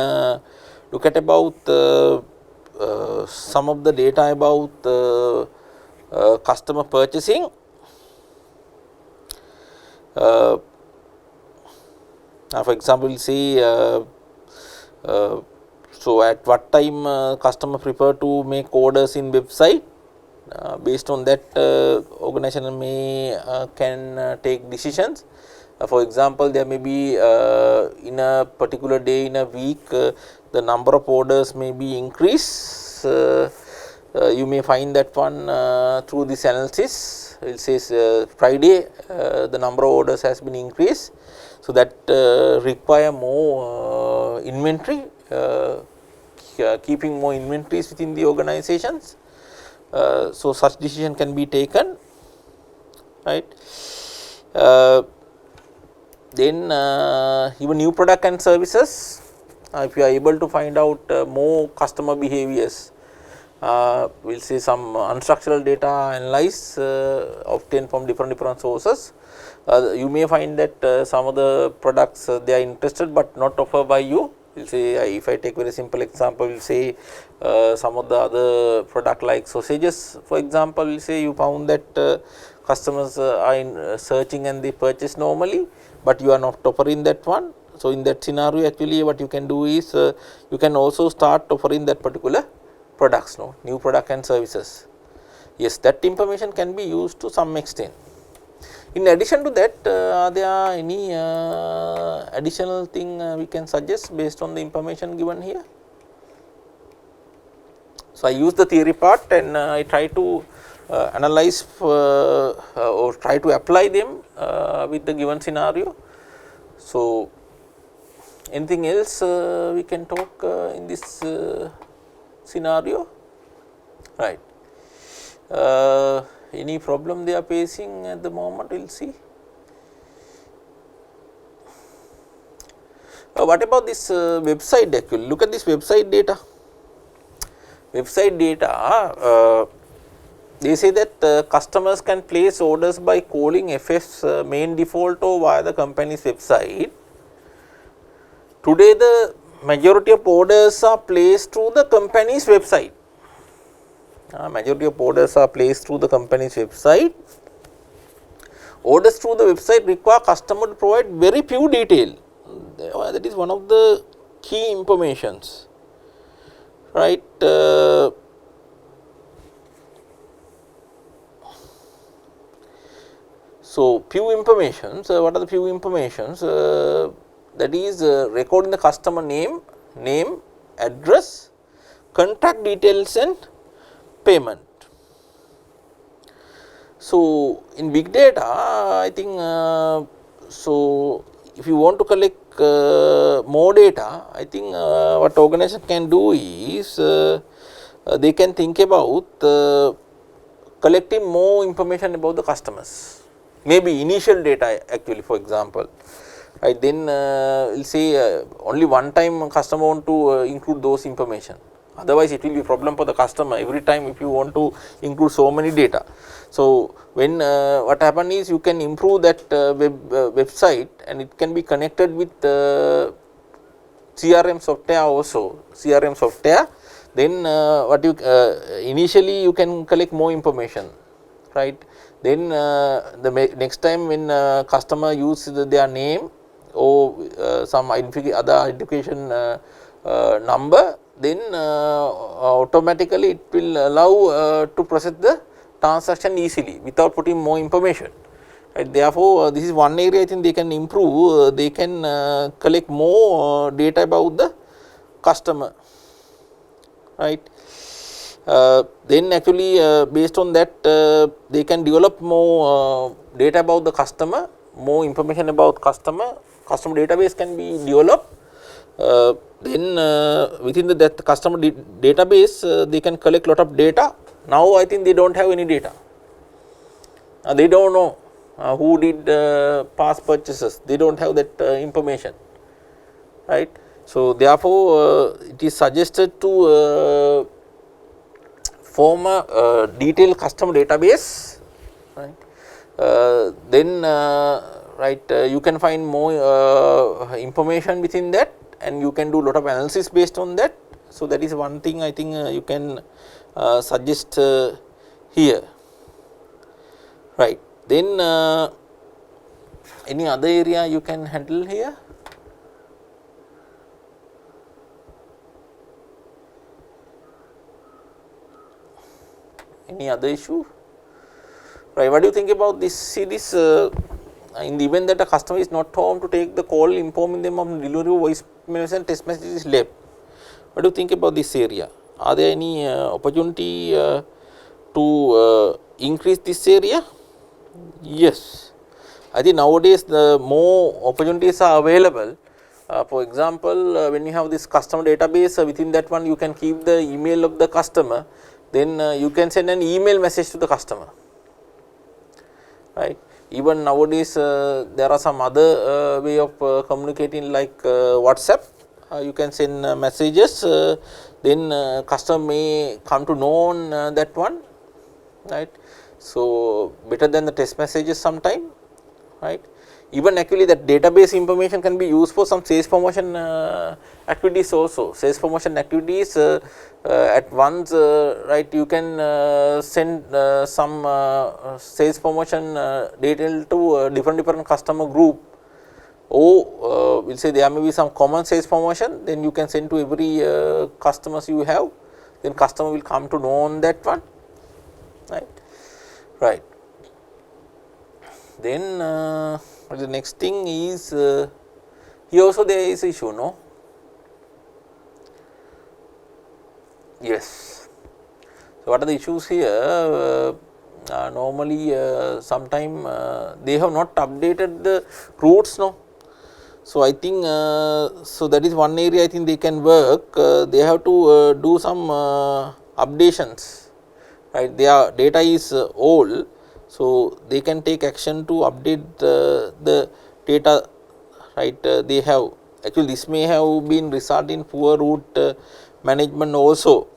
S1: look at about some of the data about customer purchasing. For example, say so at what time customer prefer to make orders in website. Based on that organization may can take decisions. For example, there may be in a particular day in a week the number of orders may be increased. You may find that one through this analysis. It says Friday the number of orders has been increased, so that require more inventory, keeping more inventories within the organizations. So, such decision can be taken, right. Then even new product and services, if you are able to find out more customer behaviors, we will see some unstructured data analyze obtained from different sources. You may find that some of the products they are interested but not offered by you. We will say, if I take very simple example, we will say some of the other product like sausages, for example, we will say you found that customers are searching and they purchase normally, but you are not offering that one. So, in that scenario actually what you can do is you can also start offering that particular products, new product and services. Yes, that information can be used to some extent. In addition to that, are there any additional thing we can suggest based on the information given here? So, I use the theory part and I try to analyze or try to apply them with the given scenario. So, anything else we can talk in this scenario? right. Any problem they are facing at the moment, we will see. What about this website actually? Look at this website data. Website data, they say that customers can place orders by calling FF's main default or via the company's website. Today the majority of orders are placed through the company's website. Majority of orders are placed through the company's website. Orders through the website require customer to provide very few detail. That is one of the key informations, right. So, few informations, what are the few informations? That is recording the customer name, address, contact details and payment. So, in big data, I think, so if you want to collect more data, I think what organization can do is they can think about collecting more information about the customers, maybe initial data actually, for example, right. Then we will say only one time customer want to include those information, otherwise it will be problem for the customer every time if you want to include so many data. So, when what happen is you can improve that website and it can be connected with CRM software also, CRM software, then what you initially you can collect more information, right. Then the next time when customer use their name or some other identification number, then automatically it will allow to process the transaction easily without putting more information, right. Therefore, this is one area I think they can improve, they can collect more data about the customer, right. Then actually based on that they can develop more data about the customer, more information about customer database can be developed. Then within that customer database they can collect lot of data. Now I think they do not have any data, they do not know who did past purchases, they do not have that information, right. So, therefore, it is suggested to form a detailed customer database, right. Then right, you can find more information within that and you can do lot of analysis based on that. So, that is one thing I think you can suggest here, right. Then any other area you can handle here? Any other issue, right? What do you think about this? See this in the event that a customer is not home to take the call, informing them of delivery of voice message and text message is left. What do you think about this area? Are there any opportunity to increase this area? Yes, I think nowadays the more opportunities are available. For example, when you have this customer database, within that one you can keep the email of the customer, then you can send an email message to the customer, right. Even nowadays there are some other way of communicating like WhatsApp, you can send messages, then customer may come to know on that one, right. So, better than the text messages sometime, right. Even actually that database information can be used for some sales promotion activities also. Sales promotion activities at once, right, you can send some sales promotion detail to different customer group, or we will say there may be some common sales promotion, then you can send to every customers you have, then customer will come to know on that one, right. Right. Then the next thing is here also there is issue, no? Yes. So, what are the issues here? Normally sometime they have not updated the routes, no? So, I think so that is one area I think they can work, they have to do some updations, right, their data is old, so they can take action to update the data, right. They have actually, this may have been result in poor route management also,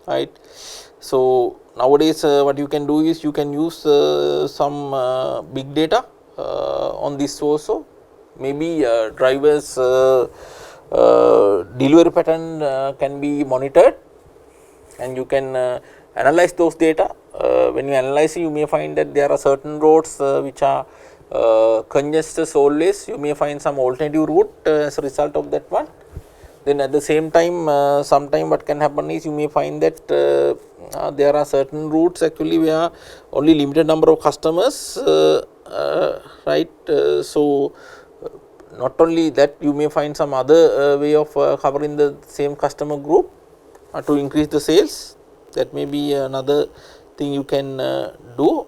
S1: right. So nowadays what you can do is you can use some big data on this also, maybe drivers delivery pattern can be monitored, and you can analyze those data. When you analyze, you may find that there are certain roads which are congested always. You may find some alternative route as a result of that one. Then at the same time, sometime what can happen is you may find that there are certain routes actually where only limited number of customers, right. So not only that, you may find some other way of covering the same customer group to increase the sales. That may be another thing you can do,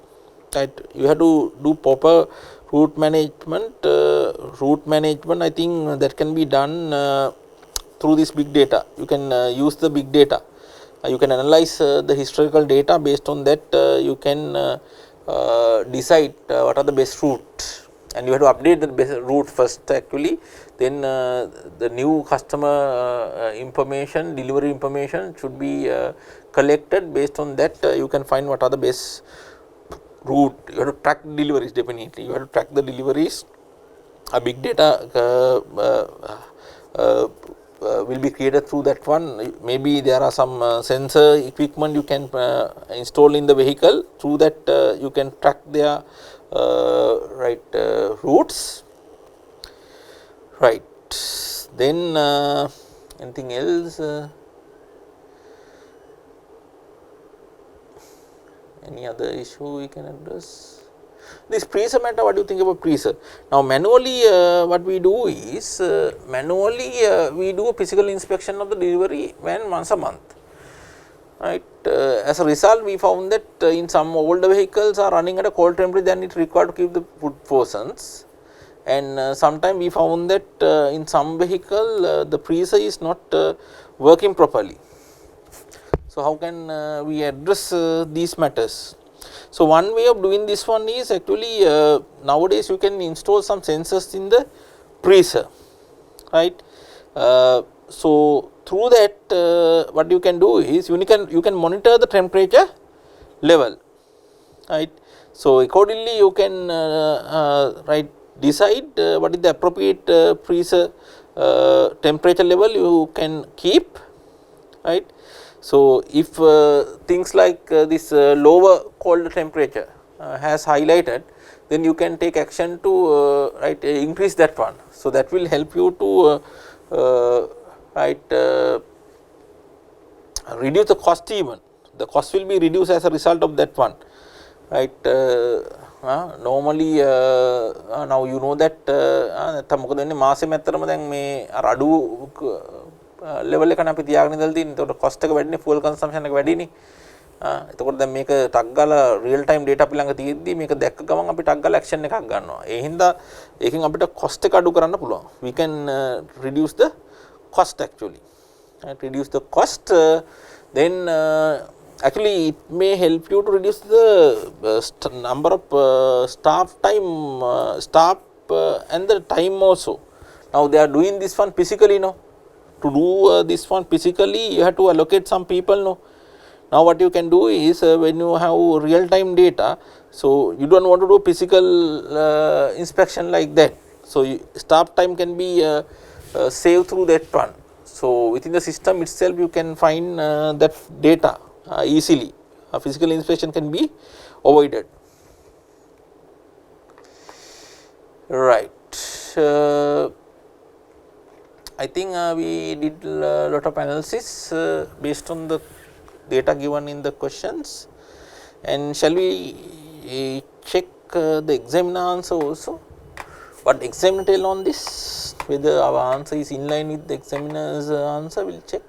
S1: right. You have to do proper route management. I think that can be done through this big data. You can use the big data. You can analyze the historical data. Based on that, you can decide what are the best route, and you have to update the best route first actually. Then the new customer information, delivery information should be collected. Based on that, you can find what are the best route. You have to track deliveries. Definitely you have to track the deliveries. A big data will be created through that one. Maybe there are some sensor equipment you can install in the vehicle. Through that you can track their right routes, right. Then anything else, any other issue we can address? This pre-sub matter, what do you think about pre-sub? Now manually what we do is manually we do a physical inspection of the delivery van once a month, right. As a result, we found that in some older vehicles are running at a cold temperature than it required to keep the food portions, and sometimes we found that in some vehicle the pre-sub is not working properly. So how can we address these matters? So one way of doing this one is actually nowadays you can install some sensors in the pre-sub, right. So through that what you can do is you can monitor the temperature level, right. So accordingly you can right, decide what is the appropriate pre-sub temperature level you can keep, right. So if things like this lower cold temperature has highlighted, then you can take action to right, increase that one. So that will help you to right, reduce the cost. Even the cost will be reduced as a result of that one, right. Normally now you know that නැත්තම් මොකද වෙන්නේ මාසෙම ඇත්තටම දැන් මේ අර අඩු level එකන අපි තියාගෙන ඉඳලා තියෙන්නේ. එතකොට cost එක වැඩිනේ, fuel consumption එක වැඩිනේ. එතකොට දැන් මේක ටක් ගාලා real time data අපි ළඟ තියෙද්දි මේක දැක්ක ගමන් අපි ටක් ගාලා action එකක් ගන්නවා. ඒ හින්දා ඒකෙන් අපිට cost එක අඩු කරන්න පුළුවන්. We can reduce the cost actually, right? Reduce the cost, then actually it may help you to reduce the number of staff time, staff and the time also. Now they are doing this one physically, no. To do this one physically, you have to allocate some people, no. Now what you can do is when you have real time data, so you don't want to do physical inspection like that. So staff time can be saved through that one. So within the system itself you can find that data easily. A physical inspection can be avoided, right. I think we did a lot of analysis based on the data given in the questions, and shall we check the examiner answer also? What examiner tell on this, whether our answer is in line with the examiner's answer? We will check.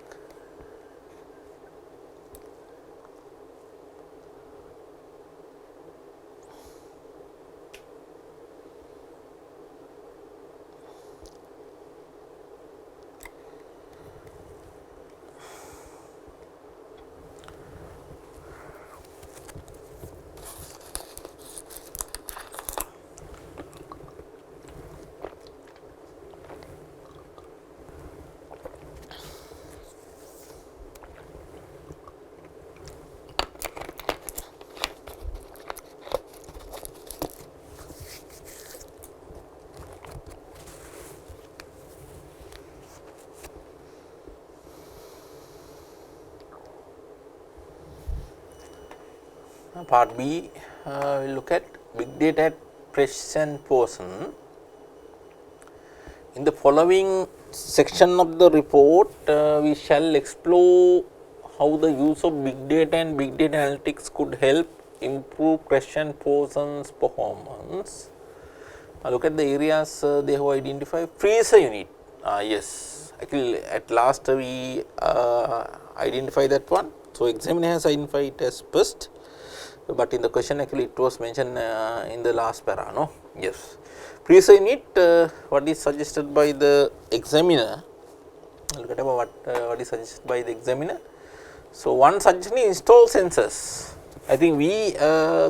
S1: Part B, we will look at big data at precision portion. In the following section of the report, we shall explore how the use of big data and big data analytics could help improve precision portion's performance. Now, look at the areas they have identified. Freezer unit, yes, actually at last we identified that one. So, examiner has identified it as first, but in the question actually it was mentioned in the last para, no? Yes. Freezer unit, what is suggested by the examiner, look at what is suggested by the examiner. So, one suggestion is install sensors. I think we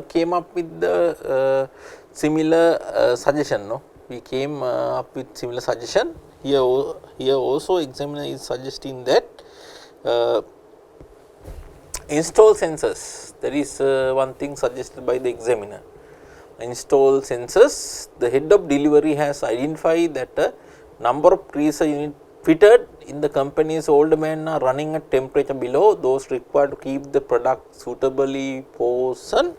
S1: came up with the similar suggestion, no? We came up with similar suggestion. Here also examiner is suggesting that install sensors, that is one thing suggested by the examiner. Install sensors, the head of delivery has identified that a number of freezer units fitted in the company's old demand are running at temperature below those required to keep the product suitably frozen,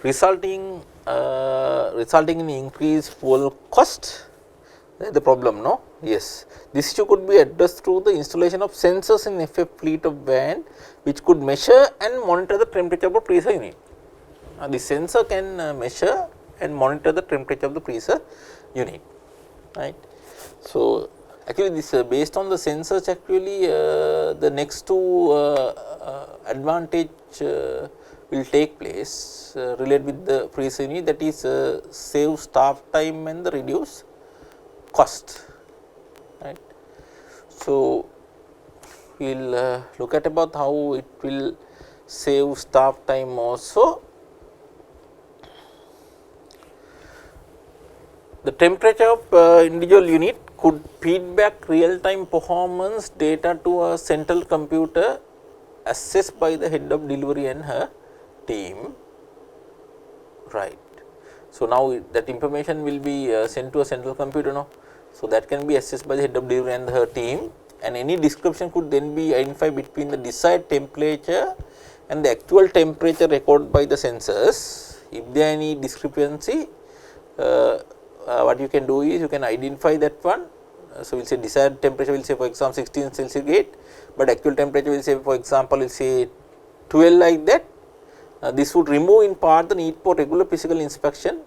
S1: resulting in increased fuel cost. That is the problem, no? Yes. This issue could be addressed through the installation of sensors in FF fleet of van which could measure and monitor the temperature of the freezer unit. The sensor can measure and monitor the temperature of the freezer unit, right. So, actually this based on the sensors, actually the next two advantage will take place related with the freezer unit, that is save staff time and the reduce cost, right. So, we will look at about how it will save staff time also. The temperature of individual unit could feed back real time performance data to a central computer assessed by the head of delivery and her team, right. So, now that information will be sent to a central computer now. So, that can be assessed by the head of delivery and her team, and any description could then be identified between the desired temperature and the actual temperature recorded by the sensors. If there are any discrepancy, what you can do is you can identify that one. So, we will say desired temperature will say for example 16 centigrade, but actual temperature will say for example will say 12 like that. This would remove in part the need for regular physical inspection.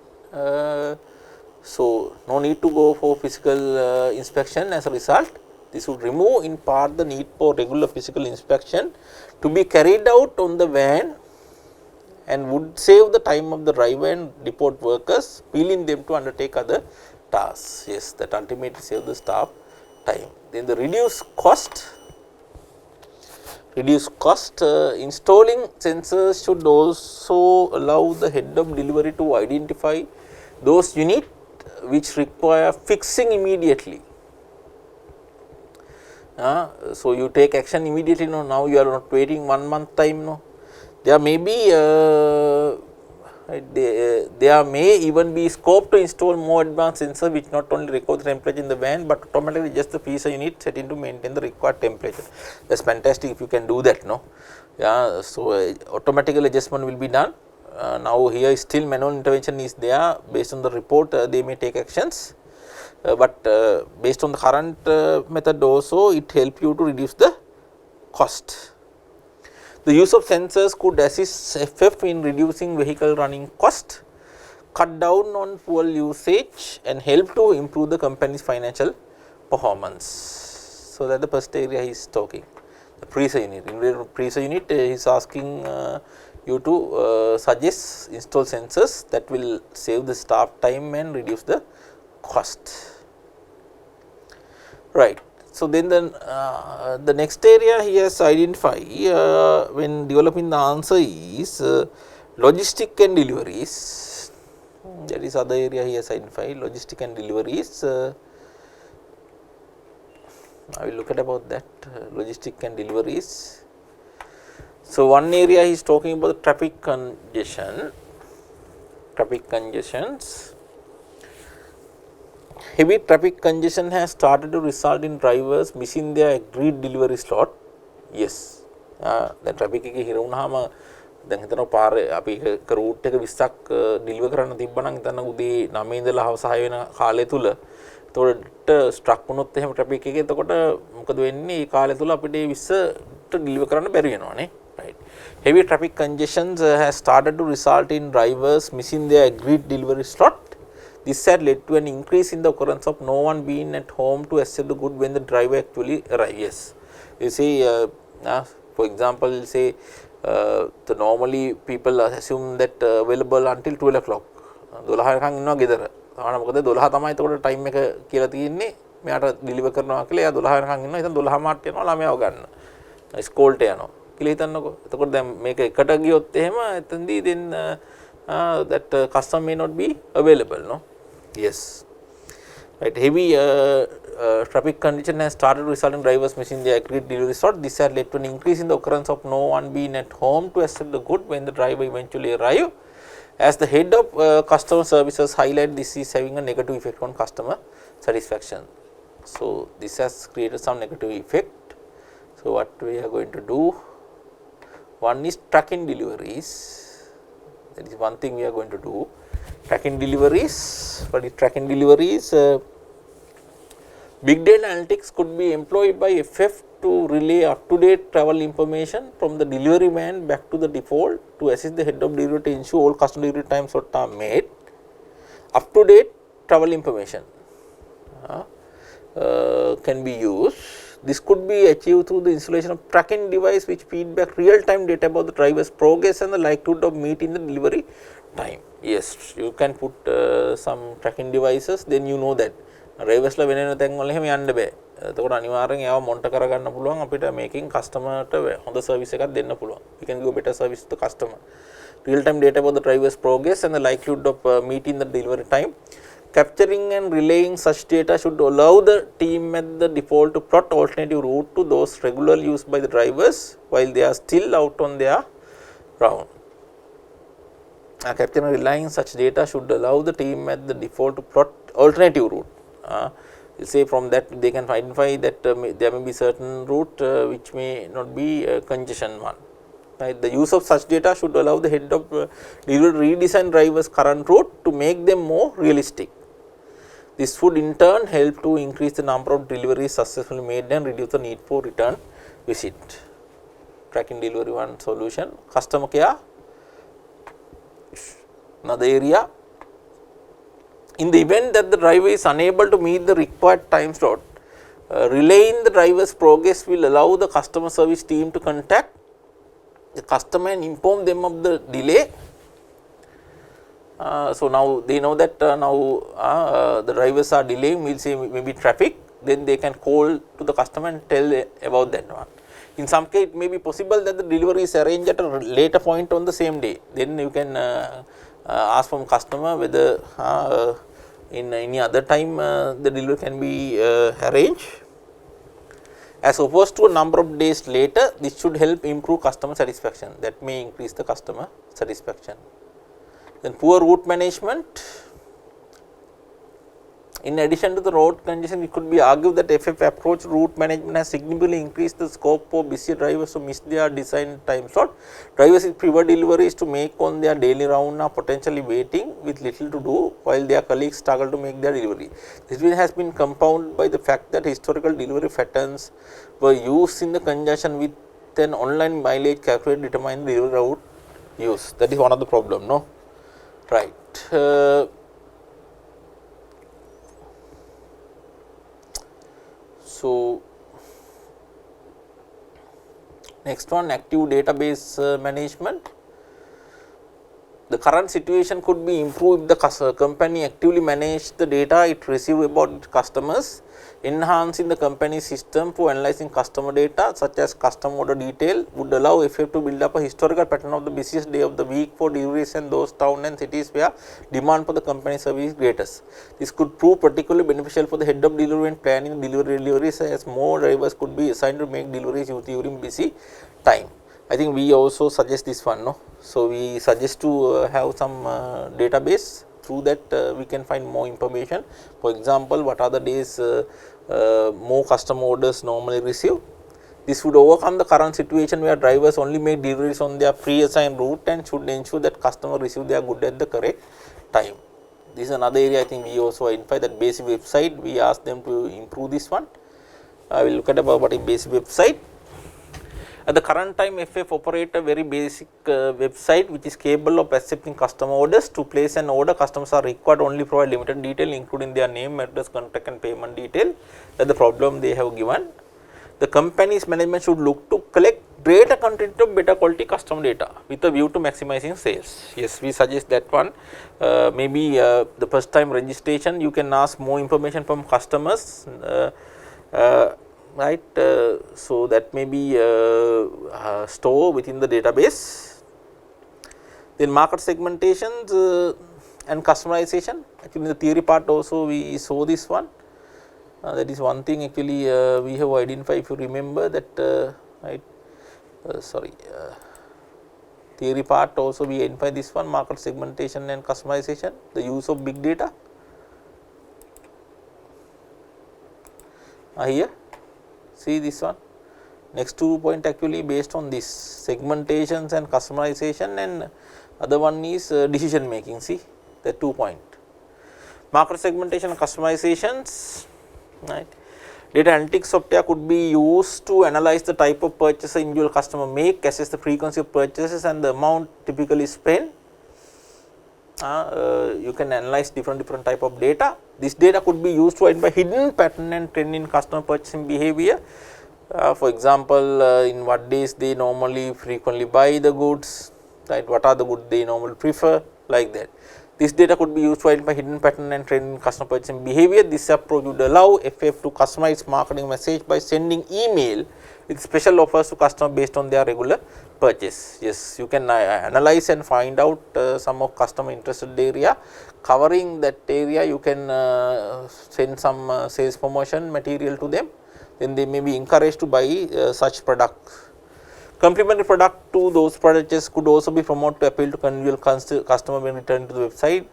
S1: So, no need to go for physical inspection as a result. This would remove in part the need for regular physical inspection to be carried out on the van, and would save the time of the driver and depot workers, wheeling them to undertake other tasks. Yes, that ultimately save the staff time. Then the reduce cost. Installing sensors should also allow the head of delivery to identify those units which require fixing immediately. So, you take action immediately, no? Now you are not waiting 1 month time, no? There may be there may even be scope to install more advanced sensor which not only record the temperature in the van, but automatically adjust the freezer unit setting to maintain the required temperature. That is fantastic if you can do that, no? Yeah, so automatical adjustment will be done. Now here still manual intervention is there. Based on the report, they may take actions, but based on the current method also, it help you to reduce the cost. The use of sensors could assist FF in reducing vehicle running cost, cut down on fuel usage, and help to improve the company's financial performance. So, that is the first area he is talking, the freezer unit. In the freezer unit, he is asking you to suggest install sensors that will save the staff time and reduce the cost, right. So, then the next area he has identified when developing the answer is logistic and deliveries. That is other area he has identified, logistic and deliveries. I will look at about that, logistic and deliveries. So, one area he is talking about the traffic congestions. Heavy traffic congestion has started to result in drivers missing their agreed delivery slot. Yes, the traffic එක හිර වුණාම දැන් හිතනවා පාරේ අපි එක root එක 20ක් ඩිලිවර් කරන්න තිබ්බනම් හිතන්න උදේ 9 ඉඳලා හවස 6 වෙන කාලය තුල එතකොට ස්ට්‍රක් වුණොත් එහෙම ට්‍රැෆික් එකේ එතකොට මොකද වෙන්නේ මේ කාලය තුල අපිට 20ට ඩිලිවර් කරන්න බැරි වෙනවානේ right. Heavy traffic congestions has started to result in drivers missing their agreed delivery slot. This had led to an increase in the occurrence of no one being at home to accept the good when the driver actually arrives. Yes. You see, for example, say the normally people assume that available until 12 o'clock. 12 වෙනකන් ඉන්නවා ගෙදර. තාම මොකද 12 තමයි එතකොට time එක කියලා තියෙන්නේ. මෙයාට ඩිලිවර් කරනවා කියලා එයා 12 වෙනකන් ඉන්නවා. ඉතින් 12 මාට යනවා ළමයාව ගන්න. ස්කෝල්ට යනවා. කියලා හිතන්නකෝ. එතකොට දැන් මේක එකට ගියොත් එහෙම එතෙන්දී then that customer may not be available, no? Yes. Right. Heavy traffic condition has started resulting in drivers missing their agreed delivery slot. This has led to an increase in the occurrence of no one being at home to accept the good when the driver eventually arrive. As the head of customer services highlight, this is having a negative effect on customer satisfaction. So this has created some negative effect. So what we are going to do? One is tracking deliveries. That is one thing we are going to do. Tracking deliveries. What is tracking deliveries? Big data analytics could be employed by FF to relay up-to-date travel information from the delivery man back to the default to assist the head of delivery to ensure all customer delivery times are made. Up-to-date travel information can be used. This could be achieved through the installation of tracking device which feed back real-time data about the driver's progress and the likelihood of meeting the delivery time. Yes, you can put some tracking devices, then you know that drivers la වෙන තැන් වල එහෙම යන්න බෑ. එතකොට අනිවාර්යෙන් ඒව monitor කරගන්න පුළුවන් අපිට මේකෙන් කස්ටමර්ට හොඳ සර්විස් එකක් දෙන්න පුළුවන්. We can give better service to the customer. Real-time data about the driver's progress and the likelihood of meeting the delivery time. Capturing and relaying such data should allow the team at the default to plot alternative route to those regularly used by the drivers while they are still out on their round. Capturing and relaying such data should allow the team at the default to plot alternative route. Say from that they can identify that there may be certain route which may not be congestion one. Right. The use of such data should allow the head of delivery redesign drivers current route to make them more realistic. This would in turn help to increase the number of deliveries successfully made and reduce the need for return visit. Tracking delivery one solution. Customer care, another area. In the event that the driver is unable to meet the required time slot, relaying the driver's progress will allow the customer service team to contact the customer and inform them of the delay. So now they know that now the drivers are delaying, we will say maybe traffic, then they can call to the customer and tell about that one. In some case it may be possible that the delivery is arranged at a later point on the same day, then you can ask from customer whether in any other time the delivery can be arranged. As opposed to a number of days later, this should help improve customer satisfaction. That may increase the customer satisfaction. Then poor route management. In addition to the road congestion, it could be argued that FF approach route management has significantly increased the scope for busy drivers to miss their designed time slot. Drivers with fewer deliveries to make on their daily round are potentially waiting with little to do while their colleagues struggle to make their delivery. This has been compounded by the fact that historical delivery patterns were used in the conjunction with an online mileage calculator to determine the delivery route use. That is one of the problem, no? Right. So next one, active database management. The current situation could be improved if the company actively manage the data it receives about its customers. Enhancing the company's system for analyzing customer data such as customer order detail would allow FF to build up a historical pattern of the busiest day of the week for deliveries in those towns and cities where demand for the company service is greatest. This could prove particularly beneficial for the head of delivery when planning deliveries, as more drivers could be assigned to make deliveries during busy time. I think we also suggest this one, no? So we suggest to have some database. Through that we can find more information. For example, what are the days more customer orders normally receive, This would overcome the current situation where drivers only make deliveries on their pre-assigned route and should ensure that customer receive their good at the correct time. This is another area I think we also identify, that basic website. We ask them to improve this one. I will look at about what is basic website. At the current time, FF operate a very basic website which is capable of accepting customer orders. To place an order, customers are required only provide limited detail including their name, address, contact and payment detail. That is the problem they have given. The company's management should look to collect greater content of better quality customer data with a view to maximizing sales. Yes, we suggest that one. Maybe the first time registration, you can ask more information from customers. Right, so that may be stored within the database. Then market segmentations and customization. Actually, in the theory part also we saw this one. That is one thing actually we have identified. If you remember that, right? Theory part also we identify this one, market segmentation and customization, the use of big data. Here. See this one, next 2 point actually based on this segmentations and customization, and other one is decision making. See the 2 point, market segmentation and customizations, right. Data analytics software could be used to analyze the type of purchase an individual customer make, assess the frequency of purchases and the amount typically spent. You can analyze different type of data. This data could be used to identify hidden pattern and trend in customer purchasing behavior. For example, in what days they normally frequently buy the goods, right? What are the goods they normally prefer, like that. This data could be used to identify hidden pattern and trend in customer purchasing behavior. This approach would allow FF to customize marketing message by sending email with special offers to customer based on their regular purchase. Yes, you can analyze and find out some of customer interested area. Covering that area, you can send some sales promotion material to them. Then they may be encouraged to buy such products. Complementary product to those products could also be promoted to appeal to individual customer when returning to the website.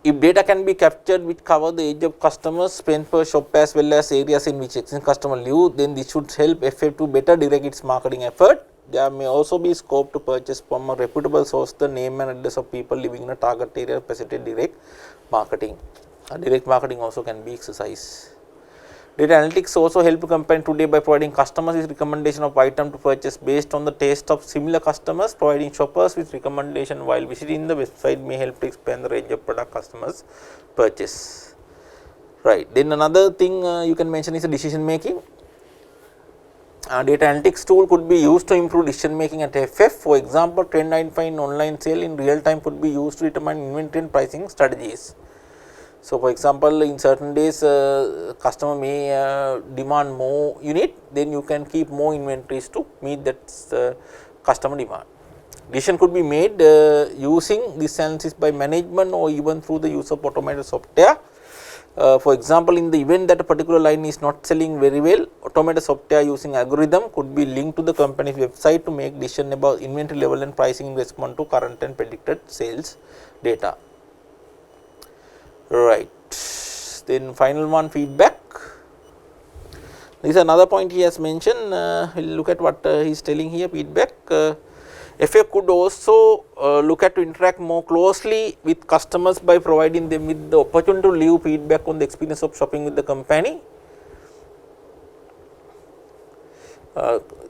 S1: If data can be captured which cover the age of customers, spend per shop as well as areas in which existing customer live, then this should help FF to better direct its marketing effort. There may also be scope to purchase from a reputable source the name and address of people living in a target area, facilitate direct marketing. Direct marketing also can be exercised. Data analytics also help company today by providing customers with recommendation of item to purchase based on the taste of similar customers. Providing shoppers with recommendation while visiting the website may help to expand the range of product customers purchase. Right. Then another thing you can mention is the decision making. Data analytics tool could be used to improve decision making at FF. For example, trend identify in online sale in real time could be used to determine inventory and pricing strategies. So, for example, in certain days customer may demand more unit, then you can keep more inventories to meet that customer demand. Decision could be made using this analysis by management or even through the use of automated software. For example, in the event that a particular line is not selling very well, automated software using algorithm could be linked to the company's website to make decision about inventory level and pricing in response to current and predicted sales data. Right. Then final one, feedback. This is another point he has mentioned. We will look at what he is telling here, feedback. FF could also look at to interact more closely with customers by providing them with the opportunity to leave feedback on the experience of shopping with the company.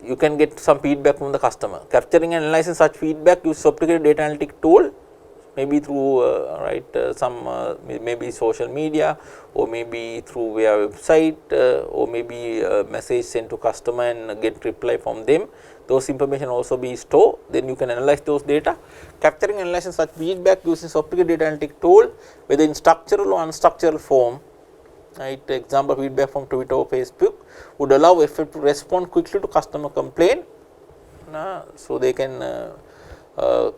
S1: You can get some feedback from the customer. Capturing and analyzing such feedback, use sophisticated data analytic tool, maybe through maybe social media, or maybe through via website, or maybe a message sent to customer and get reply from them. Those information also be stored, then you can analyze those data. Capturing and analyzing such feedback using sophisticated data analytic tool, whether in structural or unstructural form. Right, example, feedback from Twitter or Facebook would allow FF to respond quickly to customer complaint. So they can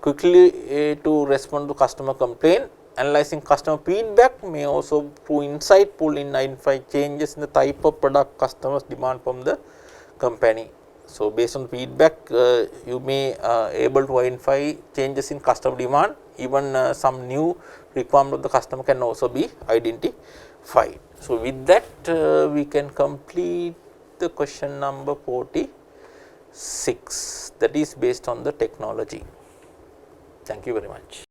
S1: quickly to respond to customer complaint. Analyzing customer feedback may also prove insightful in identify changes in the type of product customers demand from the company. So, based on feedback, you may able to identify changes in customer demand, even some new requirement of the customer can also be identified. So, with that we can complete the question number 46, that is based on the technology. Thank you very much.